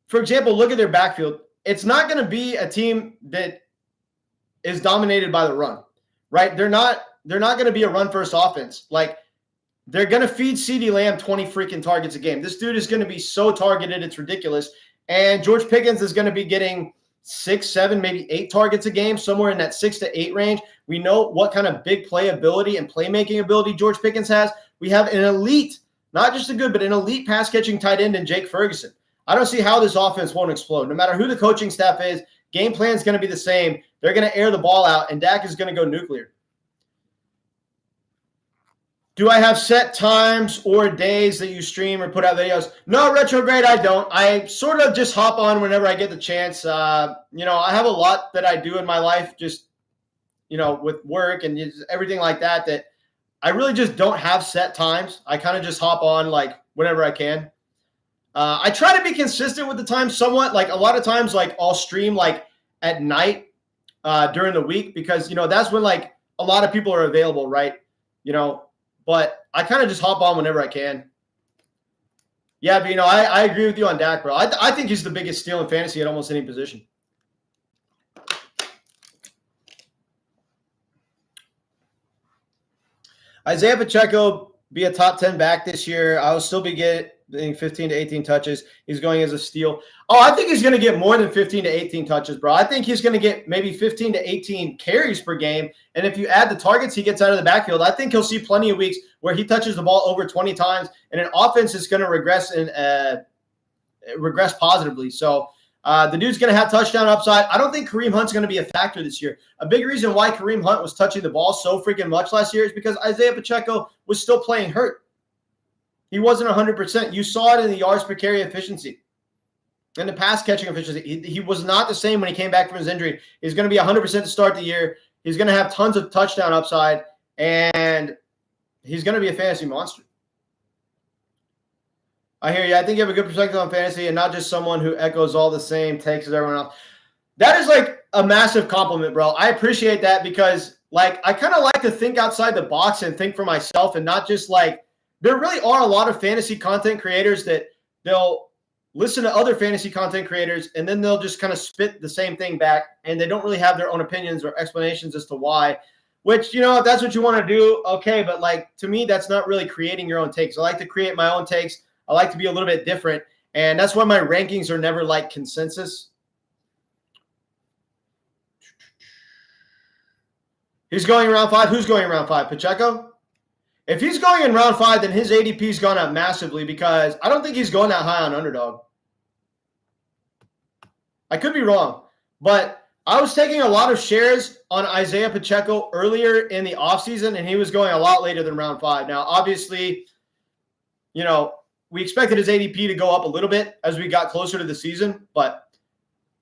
for example, look at their backfield. It's not going to be a team that is dominated by the run, right? They're not going to be a run-first offense. Like, they're going to feed CeeDee Lamb 20 freaking targets a game. This dude is going to be so targeted, it's ridiculous. And George Pickens is going to be getting 6, 7, maybe 8 targets a game, somewhere in that 6 to 8 range. We know what kind of big play ability and playmaking ability George Pickens has. We have an elite, not just a good, but an elite pass-catching tight end in Jake Ferguson. I don't see how this offense won't explode. No matter who the coaching staff is, game plan is going to be the same. They're going to air the ball out, and Dak is going to go nuclear. Do I have set times or days that you stream or put out videos? No, Retrograde, I don't. I sort of just hop on whenever I get the chance. I have a lot that I do in my life, just, with work and everything like that, that I really just don't have set times. I kind of just hop on, like, whenever I can. I try to be consistent with the time somewhat. Like, a lot of times, like, I'll stream, like, at night during the week because, that's when, like, a lot of people are available, right? But I kind of just hop on whenever I can. Yeah, but, I agree with you on Dak, bro. I think he's the biggest steal in fantasy at almost any position. Isaiah Pacheco be a top 10 back this year. I will still be getting 15 to 18 touches. He's going as a steal. Oh, I think he's going to get more than 15 to 18 touches, bro. I think he's going to get maybe 15 to 18 carries per game. And if you add the targets he gets out of the backfield, I think he'll see plenty of weeks where he touches the ball over 20 times, and an offense is going to regress positively. So the dude's going to have touchdown upside. I don't think Kareem Hunt's going to be a factor this year. A big reason why Kareem Hunt was touching the ball so freaking much last year is because Isaiah Pacheco was still playing hurt. He wasn't 100%. You saw it in the yards per carry efficiency and the pass catching efficiency. He was not the same when he came back from his injury. He's going to be 100% to start the year. He's going to have tons of touchdown upside, and he's going to be a fantasy monster. I hear you. I think you have a good perspective on fantasy and not just someone who echoes all the same takes as everyone else. That is like a massive compliment, bro. I appreciate that because, like, I kind of like to think outside the box and think for myself and not just like, there really are a lot of fantasy content creators that they'll listen to other fantasy content creators and then they'll just kind of spit the same thing back and they don't really have their own opinions or explanations as to why, which, if that's what you want to do, okay. But, like, to me, that's not really creating your own takes. I like to create my own takes. I like to be a little bit different. And that's why my rankings are never like consensus. He's going around 5. Who's going around 5? Pacheco? If he's going in round 5, then his ADP's gone up massively because I don't think he's going that high on underdog. I could be wrong, but I was taking a lot of shares on Isaiah Pacheco earlier in the offseason, and he was going a lot later than round 5. Now, obviously, we expected his ADP to go up a little bit as we got closer to the season, but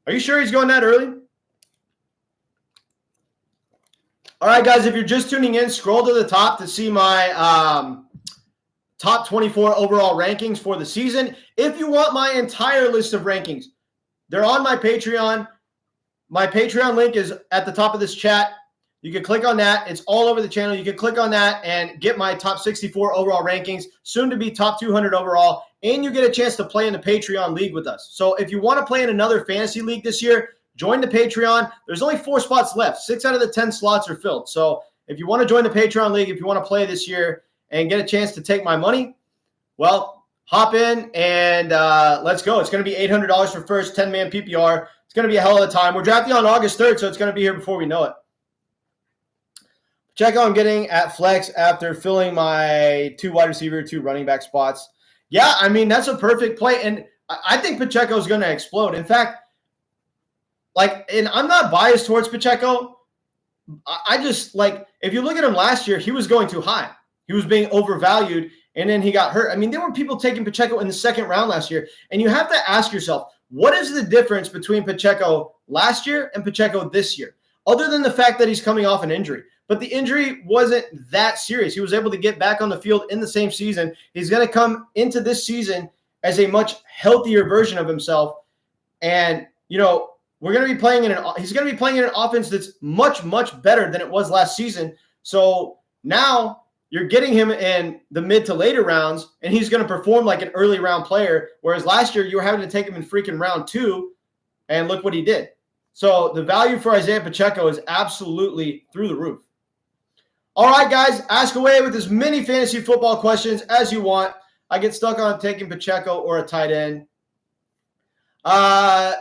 are you sure he's going that early? All right, guys, if you're just tuning in, scroll to the top to see my top 24 overall rankings for the season. If you want my entire list of rankings, they're on my Patreon. My Patreon link is at the top of this chat. You can click on that. It's all over the channel. You can click on that and get my top 64 overall rankings, soon to be top 200 overall, and you get a chance to play in the Patreon league with us. So if you want to play in another fantasy league this year, join the Patreon. There's only 4 spots left. 6 out of the 10 slots are filled. So if you want to join the Patreon league, if you want to play this year and get a chance to take my money, well, hop in and let's go. It's going to be $800 for first 10-man PPR. It's going to be a hell of a time. We're drafting on August 3rd, so it's going to be here before we know it. Check out I'm getting at flex after filling my 2 wide receiver, 2 running back spots. Yeah, I mean, that's a perfect play. And I think Pacheco is going to explode. In fact, and I'm not biased towards Pacheco. I just, if you look at him last year, he was going too high. He was being overvalued, and then he got hurt. I mean, there were people taking Pacheco in the 2nd round last year, and you have to ask yourself, what is the difference between Pacheco last year and Pacheco this year, other than the fact that he's coming off an injury? But the injury wasn't that serious. He was able to get back on the field in the same season. He's going to come into this season as a much healthier version of himself, and, we're going to be playing he's going to be playing in an offense that's much, much better than it was last season. So now you're getting him in the mid to later rounds, and he's going to perform like an early round player. Whereas last year you were having to take him in freaking round 2, and look what he did. So the value for Isaiah Pacheco is absolutely through the roof. All right, guys, ask away with as many fantasy football questions as you want. I get stuck on taking Pacheco or a tight end. Like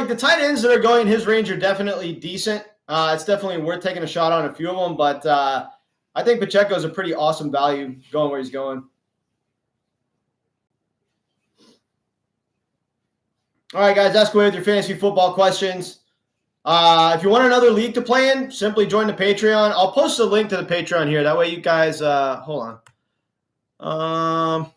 the tight ends that are going in his range are definitely decent. It's definitely worth taking a shot on a few of them, but I think Pacheco is a pretty awesome value going where he's going. All right, guys, ask away with your fantasy football questions. If you want another league to play in, simply join the Patreon. I'll post a link to the Patreon here. That way you guys, hold on.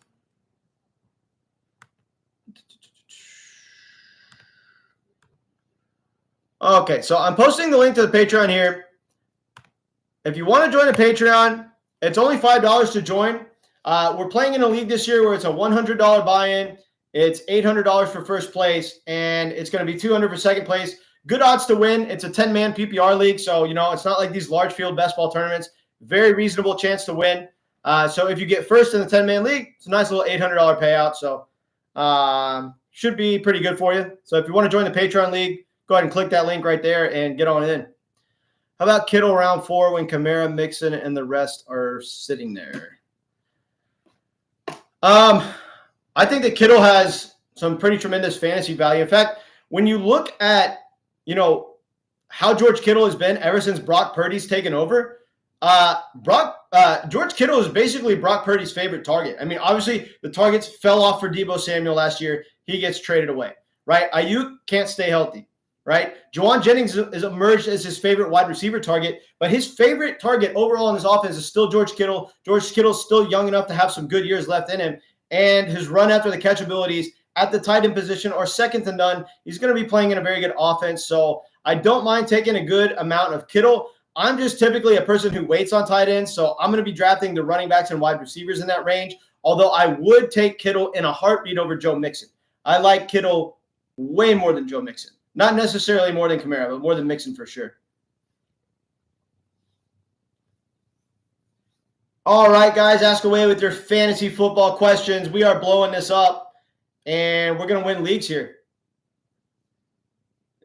Okay, so I'm posting the link to the Patreon here. If you want to join the Patreon, it's only $5 to join. We're playing in a league this year where it's a $100 buy-in. It's $800 for first place, and it's going to be $200 for second place. Good odds to win. It's a 10-man PPR league, so, it's not like these large field best ball tournaments. Very reasonable chance to win. So if you get first in the 10-man league, it's a nice little $800 payout, so should be pretty good for you. So if you want to join the Patreon league, go ahead and click that link right there and get on in. How about Kittle round 4 when Kamara, Mixon, and the rest are sitting there? I think that Kittle has some pretty tremendous fantasy value. In fact, when you look at, how George Kittle has been ever since Brock Purdy's taken over, George Kittle is basically Brock Purdy's favorite target. I mean, obviously the targets fell off for Deebo Samuel last year. He gets traded away, right? Ayuk can't stay healthy, right? Juwan Jennings has emerged as his favorite wide receiver target, but his favorite target overall in his offense is still George Kittle. George Kittle's still young enough to have some good years left in him, and his run after the catch abilities at the tight end position are second to none. He's going to be playing in a very good offense, so I don't mind taking a good amount of Kittle. I'm just typically a person who waits on tight ends, so I'm going to be drafting the running backs and wide receivers in that range, although I would take Kittle in a heartbeat over Joe Mixon. I like Kittle way more than Joe Mixon. Not necessarily more than Kamara, but more than Mixon for sure. All right, guys, ask away with your fantasy football questions. We are blowing this up, and we're going to win leagues here.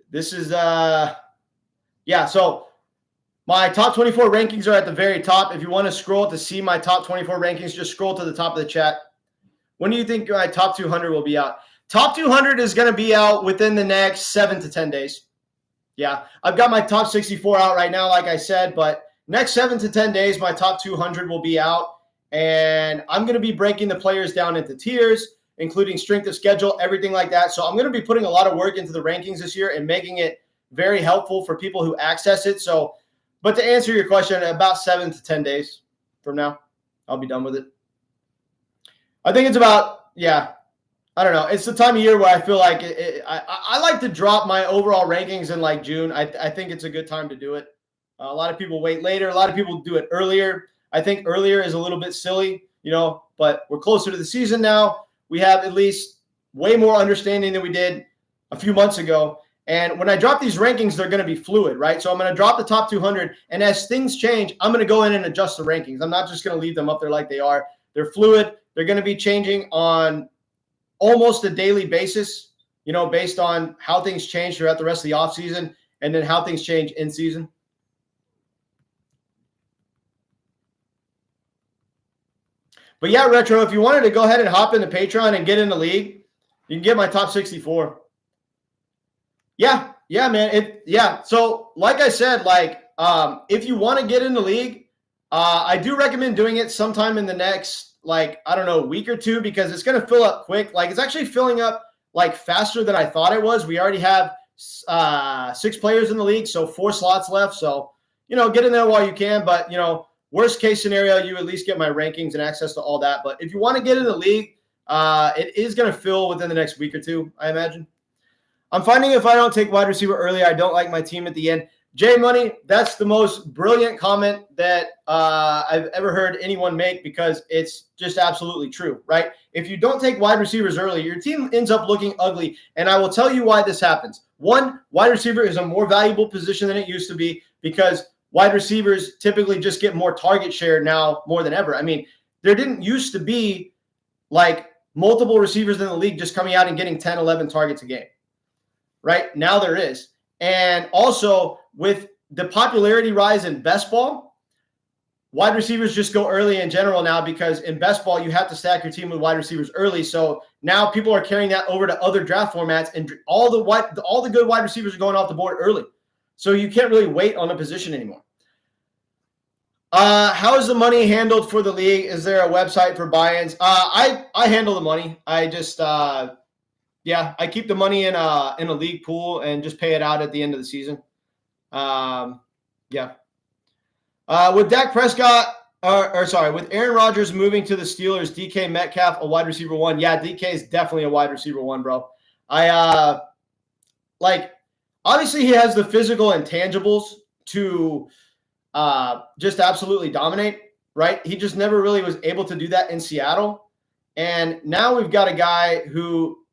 This is, so my top 24 rankings are at the very top. If you want to scroll to see my top 24 rankings, just scroll to the top of the chat. When do you think my top 200 will be out? Top 200 is going to be out within the next 7 to 10 days. Yeah, I've got my top 64 out right now, like I said, but next 7 to 10 days, my top 200 will be out, and I'm going to be breaking the players down into tiers, including strength of schedule, everything like that. So I'm going to be putting a lot of work into the rankings this year and making it very helpful for people who access it. So, but to answer your question, about 7 to 10 days from now, I'll be done with it. I think it's about, I don't know. It's the time of year where I feel like I like to drop my overall rankings in like June. I think it's a good time to do it. A lot of people wait later. A lot of people do it earlier. I think earlier is a little bit silly, but we're closer to the season now. We have at least way more understanding than we did a few months ago. And when I drop these rankings, they're going to be fluid, right? So I'm going to drop the top 200. And as things change, I'm going to go in and adjust the rankings. I'm not just going to leave them up there like they are. They're fluid. They're going to be changing on almost a daily basis, based on how things change throughout the rest of the offseason and then how things change in season. But yeah, Retro, if you wanted to go ahead and hop into Patreon and get in the league, you can get my top 64. Yeah, man. So like I said, if you want to get in the league, I do recommend doing it sometime in the next, week or two, because it's going to fill up quick. It's actually filling up faster than I thought it was. We already have 6 players in the league, so 4 slots left. So, get in there while you can. But, worst case scenario, you at least get my rankings and access to all that. But if you want to get in the league, it is going to fill within the next week or two, I imagine. I'm finding if I don't take wide receiver early, I don't like my team at the end. Jay Money, that's the most brilliant comment that I've ever heard anyone make, because it's just absolutely true, right? If you don't take wide receivers early, your team ends up looking ugly, and I will tell you why this happens. One, wide receiver is a more valuable position than it used to be, because wide receivers typically just get more target share now more than ever. I mean, there didn't used to be multiple receivers in the league just coming out and getting 10, 11 targets a game. right? Now there is. And also with the popularity rise in best ball, wide receivers just go early in general now, because in best ball, you have to stack your team with wide receivers early. So now people are carrying that over to other draft formats, and all the good wide receivers are going off the board early. So you can't really wait on a position anymore. How is the money handled for the league? Is there a website for buy-ins? I handle the money. I just I keep the money in a league pool and just pay it out at the end of the season. With Dak Prescott, with Aaron Rodgers moving to the Steelers, DK Metcalf a wide receiver 1. Yeah, DK is definitely a wide receiver 1, bro. Obviously he has the physical intangibles to just absolutely dominate, right? He just never really was able to do that in Seattle. And now we've got a guy who,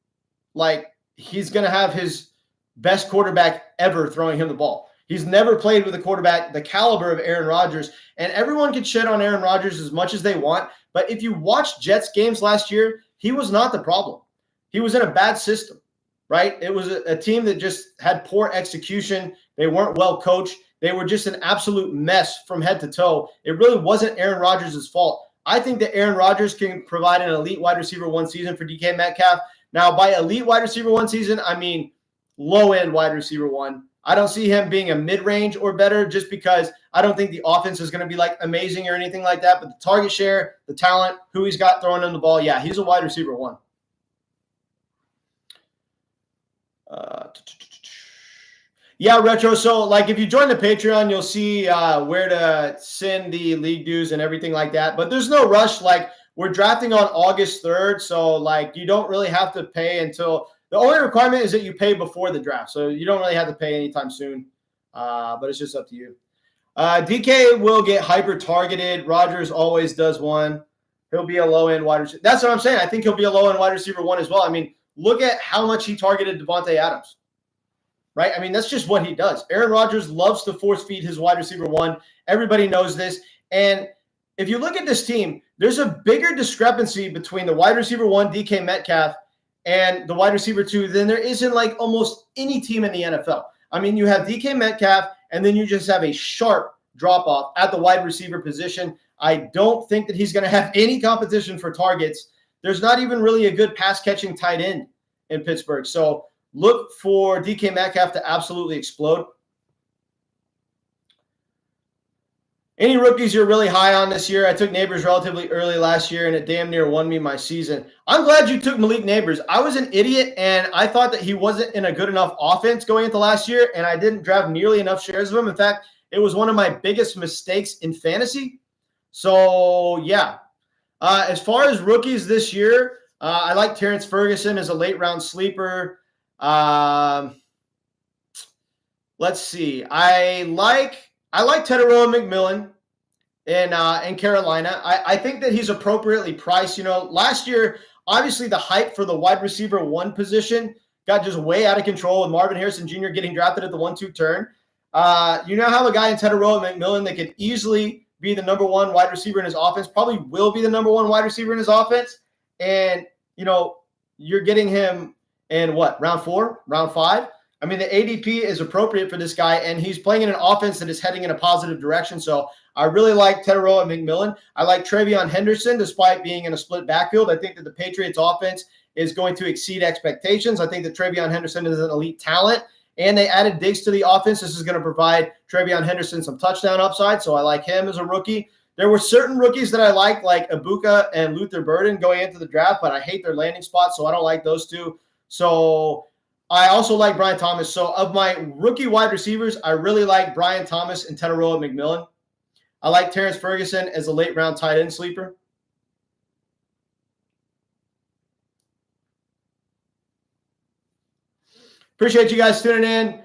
he's going to have his best quarterback ever throwing him the ball. He's never played with a quarterback the caliber of Aaron Rodgers. And everyone can shit on Aaron Rodgers as much as they want. But if you watch Jets games last year, he was not the problem. He was in a bad system, right? It was a team that just had poor execution. They weren't well coached. They were just an absolute mess from head to toe. It really wasn't Aaron Rodgers' fault. I think that Aaron Rodgers can provide an elite wide receiver 1 season for DK Metcalf. Now, by elite wide receiver 1 season, I mean low-end wide receiver 1. I don't see him being a mid-range or better, just because I don't think the offense is going to be amazing or anything like that. But the target share, the talent, who he's got throwing him the ball, yeah, he's a wide receiver 1. Yeah, Retro. So, if you join the Patreon, you'll see where to send the league dues and everything like that. But there's no rush. We're drafting on August 3rd, so you don't really have to pay until – the only requirement is that you pay before the draft. So you don't really have to pay anytime soon, but it's just up to you. DK will get hyper-targeted. Rodgers always does one. He'll be a low-end wide receiver. That's what I'm saying. I think he'll be a low-end wide receiver 1 as well. I mean, look at how much he targeted Devontae Adams, right? I mean, that's just what he does. Aaron Rodgers loves to force-feed his wide receiver 1. Everybody knows this. And if you look at this team, there's a bigger discrepancy between the wide receiver 1, DK Metcalf, and the wide receiver 2 than there is in almost any team in the NFL. I mean, you have DK Metcalf, and then you just have a sharp drop-off at the wide receiver position. I don't think that he's going to have any competition for targets. There's not even really a good pass-catching tight end in Pittsburgh. So look for DK Metcalf to absolutely explode. Any rookies you're really high on this year? I took Neighbors relatively early last year, and it damn near won me my season. I'm glad you took Malik Neighbors. I was an idiot, and I thought that he wasn't in a good enough offense going into last year, and I didn't draft nearly enough shares of him. In fact, it was one of my biggest mistakes in fantasy. So, yeah. As far as rookies this year, I like Terrence Ferguson as a late-round sleeper. Let's see. I like Teteroa McMillan in Carolina. I think that he's appropriately priced. Last year, obviously the hype for the wide receiver 1 position got just way out of control with Marvin Harrison Jr. getting drafted at the 1-2 turn. You now have a guy in Teteroa McMillan that could easily be the number 1 wide receiver in his offense, probably will be the number 1 wide receiver in his offense. And, you're getting him in round 4, round 5? I mean, the ADP is appropriate for this guy, and he's playing in an offense that is heading in a positive direction. So I really like Teteroa McMillan. I like TreVeyon Henderson, despite being in a split backfield. I think that the Patriots offense is going to exceed expectations. I think that TreVeyon Henderson is an elite talent, and they added Diggs to the offense. This is going to provide TreVeyon Henderson some touchdown upside, so I like him as a rookie. There were certain rookies that I liked, like Ibuka and Luther Burden going into the draft, but I hate their landing spots, so I don't like those two. So I also like Brian Thomas. So of my rookie wide receivers, I really like Brian Thomas and Teteroa McMillan. I like Terrence Ferguson as a late-round tight end sleeper. Appreciate you guys tuning in.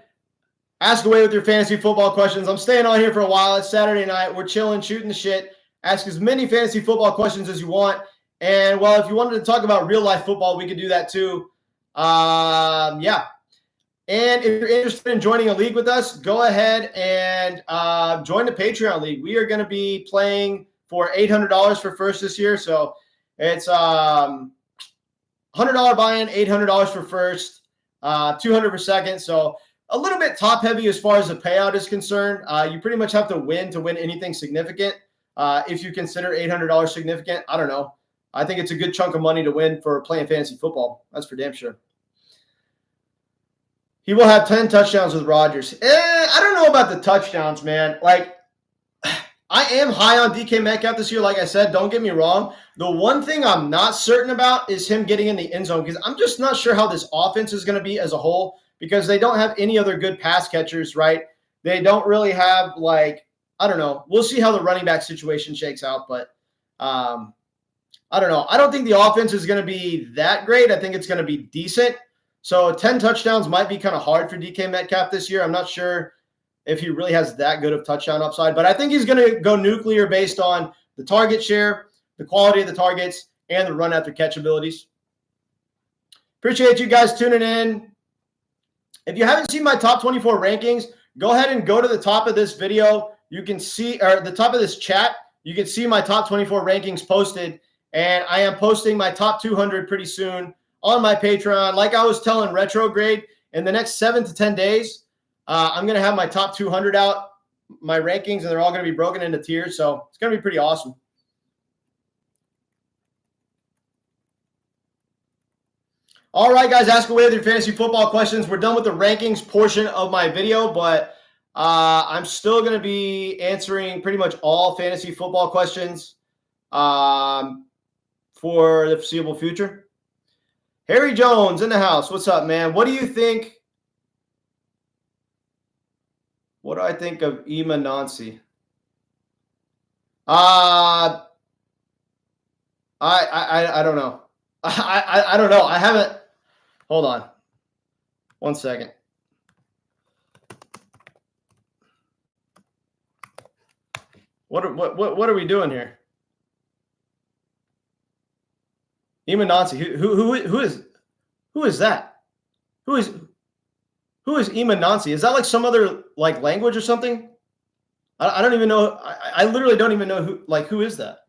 Ask away with your fantasy football questions. I'm staying on here for a while. It's Saturday night. We're chilling, shooting the shit. Ask as many fantasy football questions as you want. And, well, if you wanted to talk about real-life football, we could do that too. Yeah. And if you're interested in joining a league with us, go ahead and join the Patreon league. We are going to be playing for $800 for first this year. So it's $100 buy-in, $800 for first. 200 per second. So a little bit top heavy as far as the payout is concerned. You pretty much have to win anything significant. If you consider $800 significant, I don't know. I think it's a good chunk of money to win for playing fantasy football. That's for damn sure. He will have 10 touchdowns with Rodgers. I don't know about the touchdowns, man. Like, I am high on DK Metcalf this year, like I said. Don't get me wrong. The one thing I'm not certain about is him getting in the end zone, because I'm just not sure how this offense is going to be as a whole, because they don't have any other good pass catchers, right? They don't really have, like, I don't know. We'll see how the running back situation shakes out, but I don't know. I don't think the offense is going to be that great. I think it's going to be decent. So 10 touchdowns might be kind of hard for DK Metcalf this year. I'm not sure if he really has that good of touchdown upside, but I think he's going to go nuclear based on the target share, the quality of the targets, and the run after catch abilities. Appreciate you guys tuning in. If you haven't seen my top 24 rankings, go ahead and go to the top of this video. You can see, or the top of this chat, you can see my top 24 rankings posted, and I am posting my top 200 pretty soon on my Patreon. Like I was telling Retrograde, in the next 7 to 10 days, I'm going to have my top 200 out, my rankings, and they're all going to be broken into tiers. So it's going to be pretty awesome. All right, guys, ask away with your fantasy football questions. We're done with the rankings portion of my video, but I'm still going to be answering pretty much all fantasy football questions for the foreseeable future. Harry Jones in the house. What's up, man? What do you think? What do I think of Ema Nancy? I don't know. I don't know. I haven't. Hold on. 1 second. What are we doing here? Ema Nancy. Who is that? Who is Ema Nancy? Is that like some other like language or something? I don't even know. I literally don't even know who is that?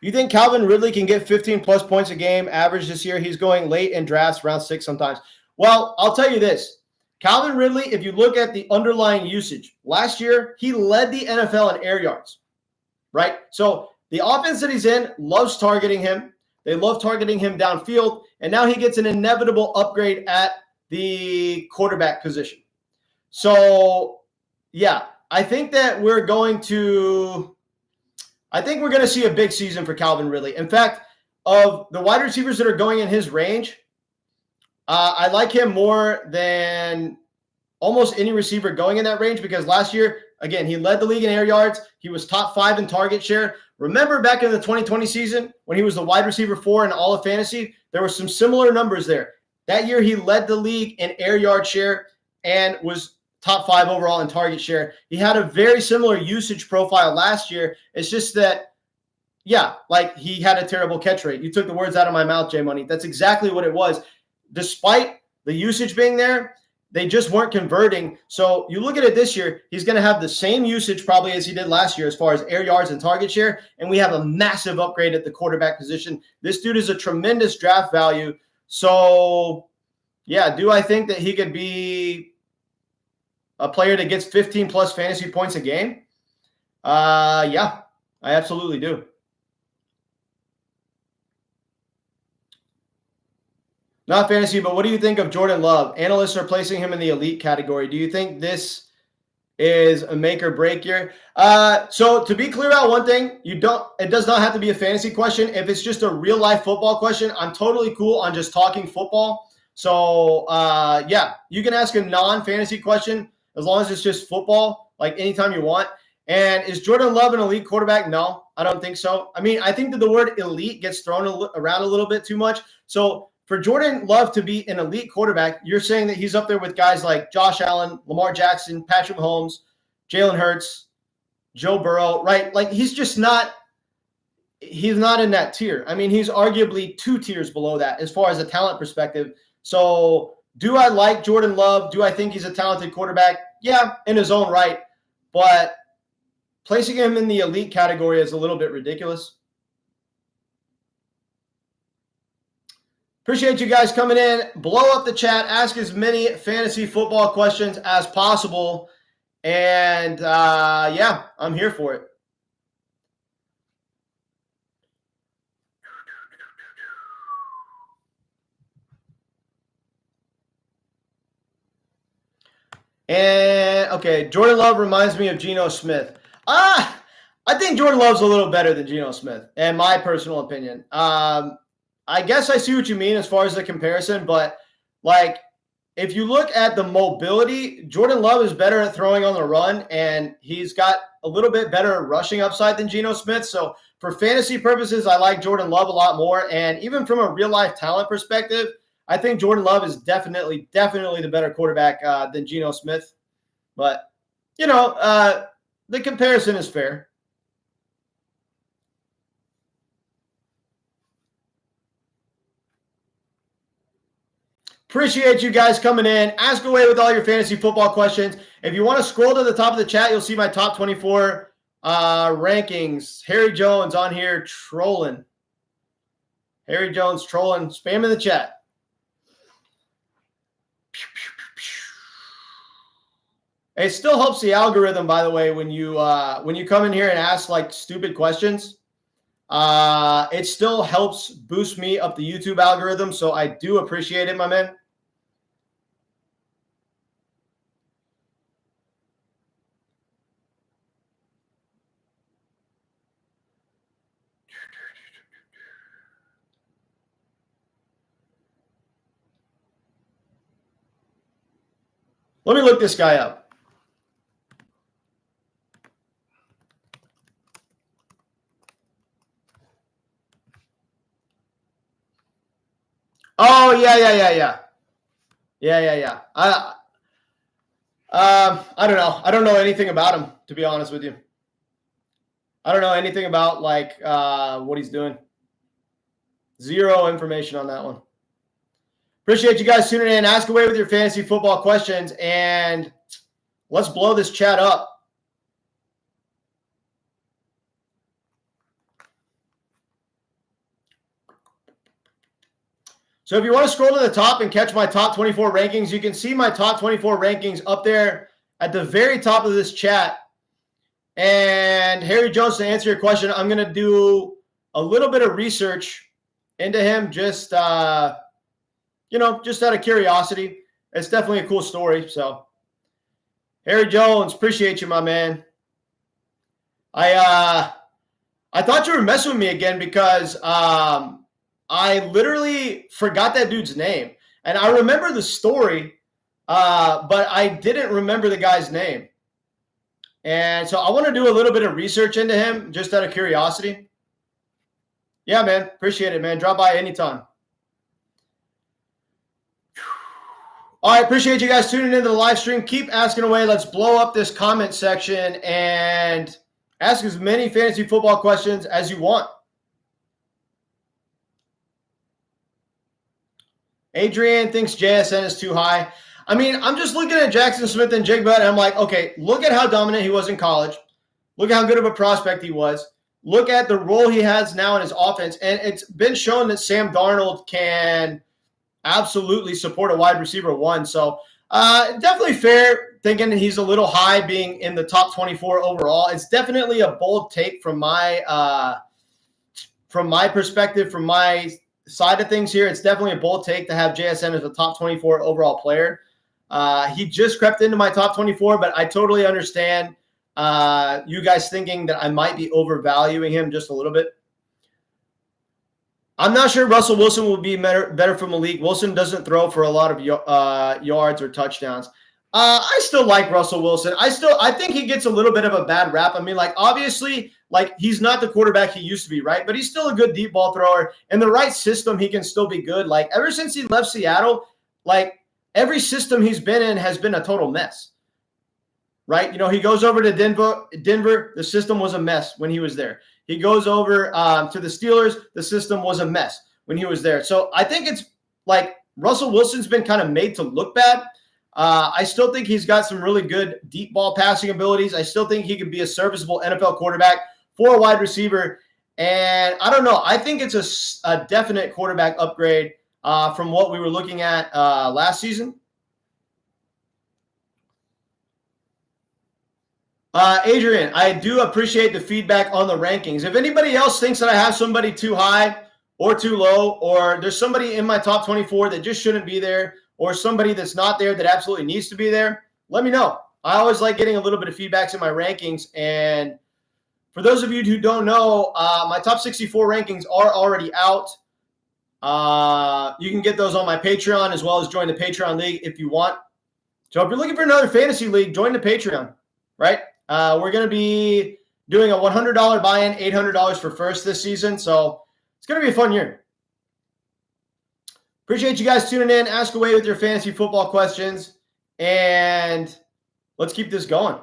You think Calvin Ridley can get 15 plus points a game average this year? He's going late in drafts, round 6 sometimes. Well, I'll tell you this. Calvin Ridley, if you look at the underlying usage, last year he led the NFL in air yards, right? So the offense that he's in loves targeting him. They love targeting him downfield, and now he gets an inevitable upgrade at the quarterback position. So, yeah, I think we're going to see a big season for Calvin Ridley. In fact, of the wide receivers that are going in his range, I like him more than almost any receiver going in that range, because last year, again, he led the league in air yards. He was top 5 in target share. Remember back in the 2020 season when he was the wide receiver 4 in all of fantasy, there were some similar numbers there. That year, he led the league in air yard share and was top 5 overall in target share. He had a very similar usage profile last year. It's just that, yeah, like he had a terrible catch rate. You took the words out of my mouth, J Money. That's exactly what it was. Despite the usage being there, they just weren't converting. So you look at it this year, he's going to have the same usage probably as he did last year as far as air yards and target share, and we have a massive upgrade at the quarterback position. This dude is a tremendous draft value. So, yeah, do I think that he could be a player that gets 15-plus fantasy points a game? Yeah, I absolutely do. Not fantasy, but what do you think of Jordan Love? Analysts are placing him in the elite category. Do you think this is a make or break year? So to be clear about one thing, it does not have to be a fantasy question. If it's just a real life football question, I'm totally cool on just talking football. So yeah, you can ask a non-fantasy question as long as it's just football, like anytime you want. And is Jordan Love an elite quarterback? No, I don't think so. I mean, I think that the word elite gets thrown around a little bit too much. So for Jordan Love to be an elite quarterback, you're saying that he's up there with guys like Josh Allen, Lamar Jackson, Patrick Mahomes, Jalen Hurts, Joe Burrow, right? Like he's not in that tier. I mean, he's arguably 2 tiers below that as far as a talent perspective. So do I like Jordan Love? Do I think he's a talented quarterback? Yeah, in his own right. But placing him in the elite category is a little bit ridiculous. Appreciate you guys coming in. Blow up the chat. Ask as many fantasy football questions as possible. And yeah, I'm here for it. And okay, Jordan Love reminds me of Geno Smith. I think Jordan Love's a little better than Geno Smith, in my personal opinion. I guess I see what you mean as far as the comparison, but like if you look at the mobility, Jordan Love is better at throwing on the run, and he's got a little bit better rushing upside than Geno Smith. So for fantasy purposes, I like Jordan Love a lot more. And even from a real life talent perspective, I think Jordan Love is definitely the better quarterback than Geno Smith. But, you know, the comparison is fair. Appreciate you guys coming in. Ask away with all your fantasy football questions. If you want to scroll to the top of the chat, you'll see my top 24 rankings. Harry Jones on here trolling. Harry Jones trolling, spamming the chat. It still helps the algorithm, by the way, when you come in here and ask like stupid questions. It still helps boost me up the YouTube algorithm, so I do appreciate it, my man. Let me look this guy up. Oh, yeah. I don't know. I don't know anything about him, to be honest with you. I don't know anything about like what he's doing. Zero information on that one. Appreciate you guys tuning in. Ask away with your fantasy football questions, and let's blow this chat up. So if you want to scroll to the top and catch my top 24 rankings, you can see my top 24 rankings up there at the very top of this chat. And Harry Jones, to answer your question, I'm going to do a little bit of research into him, just just out of curiosity. It's definitely a cool story. So, Harry Jones, appreciate you, my man. I thought you were messing with me again because I literally forgot that dude's name. And I remember the story, but I didn't remember the guy's name. And so I want to do a little bit of research into him just out of curiosity. Yeah, man. Appreciate it, man. Drop by anytime. All right. Appreciate you guys tuning into the live stream. Keep asking away. Let's blow up this comment section and ask as many fantasy football questions as you want. Adrian thinks JSN is too high. I mean, I'm just looking at Jackson Smith-Njigba, and I'm like, okay, look at how dominant he was in college. Look at how good of a prospect he was. Look at the role he has now in his offense. And it's been shown that Sam Darnold can absolutely support a wide receiver one. So definitely fair thinking he's a little high being in the top 24 overall. It's definitely a bold take from my perspective, from my side of things here. It's definitely a bold take to have JSN as a top 24 overall player. He just crept into my top 24, but I totally understand you guys thinking that I might be overvaluing him just a little bit. I'm not sure Russell Wilson will be better for Malik. Wilson doesn't throw for a lot of yards or touchdowns. I still like Russell Wilson. I think he gets a little bit of a bad rap. I mean, like, obviously, like, he's not the quarterback he used to be, right? But he's still a good deep ball thrower. In the right system, he can still be good. Like, ever since he left Seattle, like, every system he's been in has been a total mess, right? You know, he goes over to Denver. The system was a mess when he was there. He goes over to the Steelers. The system was a mess when he was there. So I think it's like Russell Wilson's been kind of made to look bad. I still think he's got some really good deep ball passing abilities. I still think he could be a serviceable NFL quarterback for a wide receiver. And I don't know. I think it's a definite quarterback upgrade. from what we were looking at last season. Adrian, I do appreciate the feedback on the rankings. If anybody else thinks that I have somebody too high or too low, or there's somebody in my top 24 that just shouldn't be there, or somebody that's not there that absolutely needs to be there, let me know. I always like getting a little bit of feedbacks in my rankings. And for those of you who don't know, my top 64 rankings are already out. You can get those on my Patreon, as well as join the Patreon league if you want. So if you're looking for another fantasy league, join the Patreon, right? We're going to be doing a $100 buy-in, $800 for first this season. So it's going to be a fun year. Appreciate you guys tuning in. Ask away with your fantasy football questions. And let's keep this going.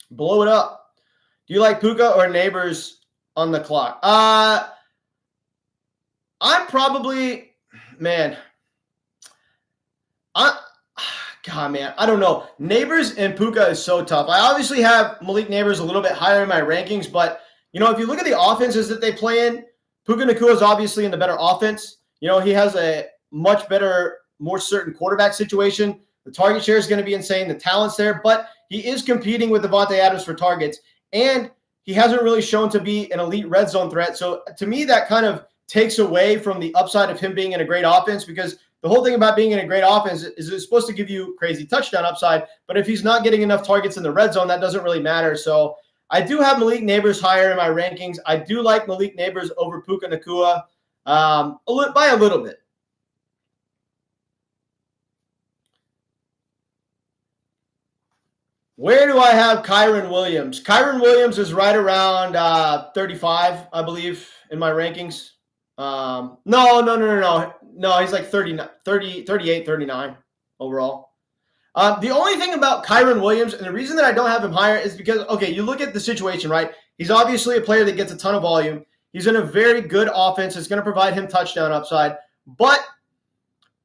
Blow it up. Do you like Puka or Neighbors on the clock? I'm probably, man, God, man, I don't know. Neighbors and Puka is so tough. I obviously have Malik Neighbors a little bit higher in my rankings, but, if you look at the offenses that they play in, Puka Nacua is obviously in the better offense. He has a much better, more certain quarterback situation. The target share is going to be insane. The talent's there, but he is competing with Davante Adams for targets, and he hasn't really shown to be an elite red zone threat. So to me, that kind of takes away from the upside of him being in a great offense, because the whole thing about being in a great offense is it's supposed to give you crazy touchdown upside. But if he's not getting enough targets in the red zone, that doesn't really matter. So I do have Malik Neighbors higher in my rankings. I do like Malik Neighbors over Puka Nacua by a little bit. Where do I have Kyren Williams? Kyren Williams is right around 35, I believe, in my rankings. No, he's like 38, 39 overall. The only thing about Kyren Williams, and the reason that I don't have him higher, is because, okay, you look at the situation, right? He's obviously a player that gets a ton of volume. He's in a very good offense. It's going to provide him touchdown upside. But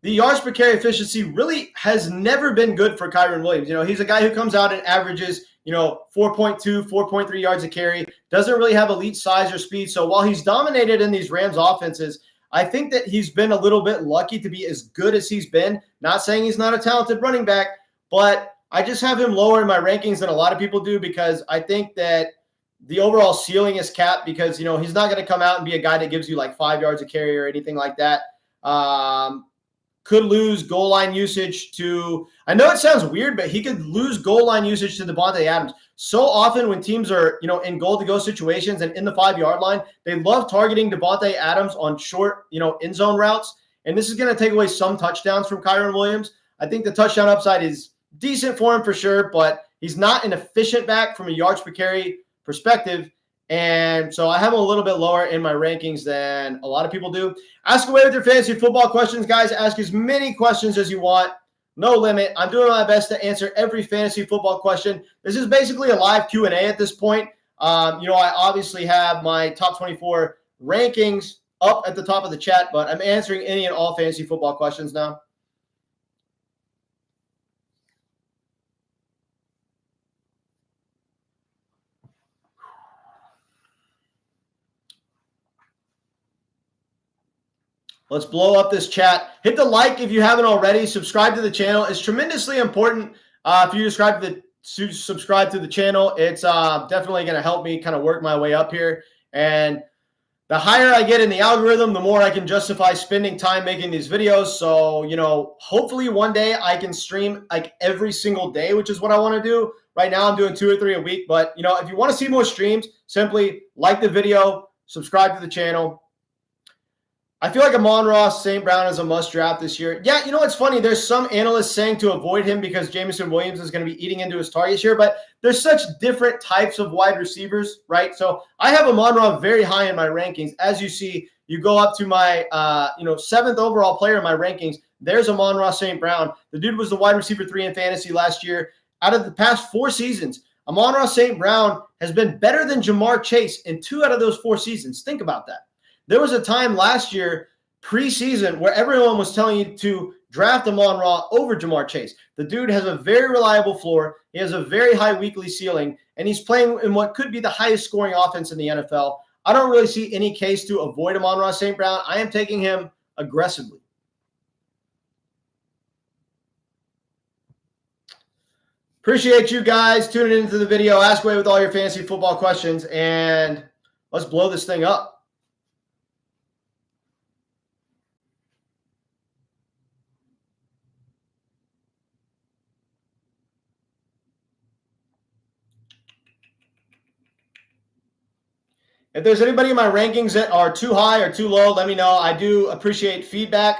the yards per carry efficiency really has never been good for Kyren Williams. He's a guy who comes out and averages, 4.2, 4.3 yards a carry, doesn't really have elite size or speed. So while he's dominated in these Rams offenses, I think that he's been a little bit lucky to be as good as he's been. Not saying he's not a talented running back, but I just have him lower in my rankings than a lot of people do, because I think that the overall ceiling is capped, because, he's not going to come out and be a guy that gives you like 5 yards a carry or anything like that. Could lose goal line usage to, I know it sounds weird, but he could lose goal line usage to Davante Adams. So often when teams are, in goal-to-go situations and in the 5-yard line, they love targeting Davante Adams on short, end zone routes. And this is going to take away some touchdowns from Kyren Williams. I think the touchdown upside is decent for him for sure, but he's not an efficient back from a yards per carry perspective. And so I have him a little bit lower in my rankings than a lot of people do. Ask away with your fantasy football questions, guys. Ask as many questions as you want. No limit. I'm doing my best to answer every fantasy football question. This is basically a live Q&A at this point. I obviously have my top 24 rankings up at the top of the chat, but I'm answering any and all fantasy football questions now. Let's blow up this chat. Hit the like if you haven't already. Subscribe to the channel. It's tremendously important if you subscribe to the channel. It's definitely going to help me kind of work my way up here. And the higher I get in the algorithm, the more I can justify spending time making these videos. So, hopefully one day I can stream like every single day, which is what I want to do. Right now I'm doing 2 or 3 a week. But, if you want to see more streams, simply like the video, subscribe to the channel. I feel like Amon-Ra St. Brown is a must draft this year. Yeah, it's funny. There's some analysts saying to avoid him because Jameson Williams is going to be eating into his targets here, but there's such different types of wide receivers, right? So I have Amon-Ra very high in my rankings. As you see, you go up to my 7th overall player in my rankings. There's Amon-Ra St. Brown. The dude was the wide receiver 3 in fantasy last year. Out of the past 4 seasons, Amon-Ra St. Brown has been better than Ja'Marr Chase in 2 out of those 4 seasons. Think about that. There was a time last year, preseason, where everyone was telling you to draft Amon-Ra over Ja'Marr Chase. The dude has a very reliable floor. He has a very high weekly ceiling, and he's playing in what could be the highest scoring offense in the NFL. I don't really see any case to avoid Amon-Ra St. Brown. I am taking him aggressively. Appreciate you guys tuning into the video. Ask away with all your fantasy football questions, and let's blow this thing up. If there's anybody in my rankings that are too high or too low, let me know. I do appreciate feedback.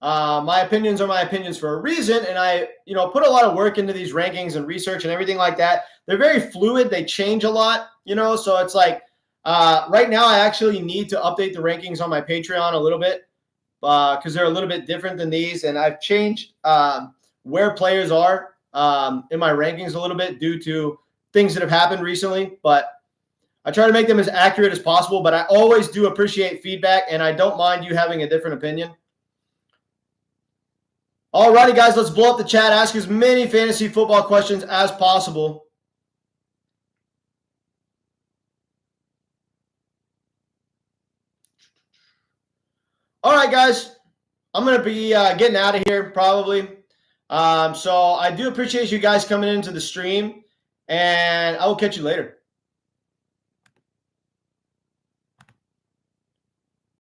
My opinions are my opinions for a reason, and I, put a lot of work into these rankings and research and everything like that. They're very fluid. They change a lot, so it's like right now I actually need to update the rankings on my Patreon a little bit because they're a little bit different than these, and I've changed where players are in my rankings a little bit due to things that have happened recently, but I try to make them as accurate as possible, but I always do appreciate feedback, and I don't mind you having a different opinion. All righty, guys, let's blow up the chat. Ask as many fantasy football questions as possible. All right, guys, I'm going to be getting out of here probably. So I do appreciate you guys coming into the stream, and I will catch you later.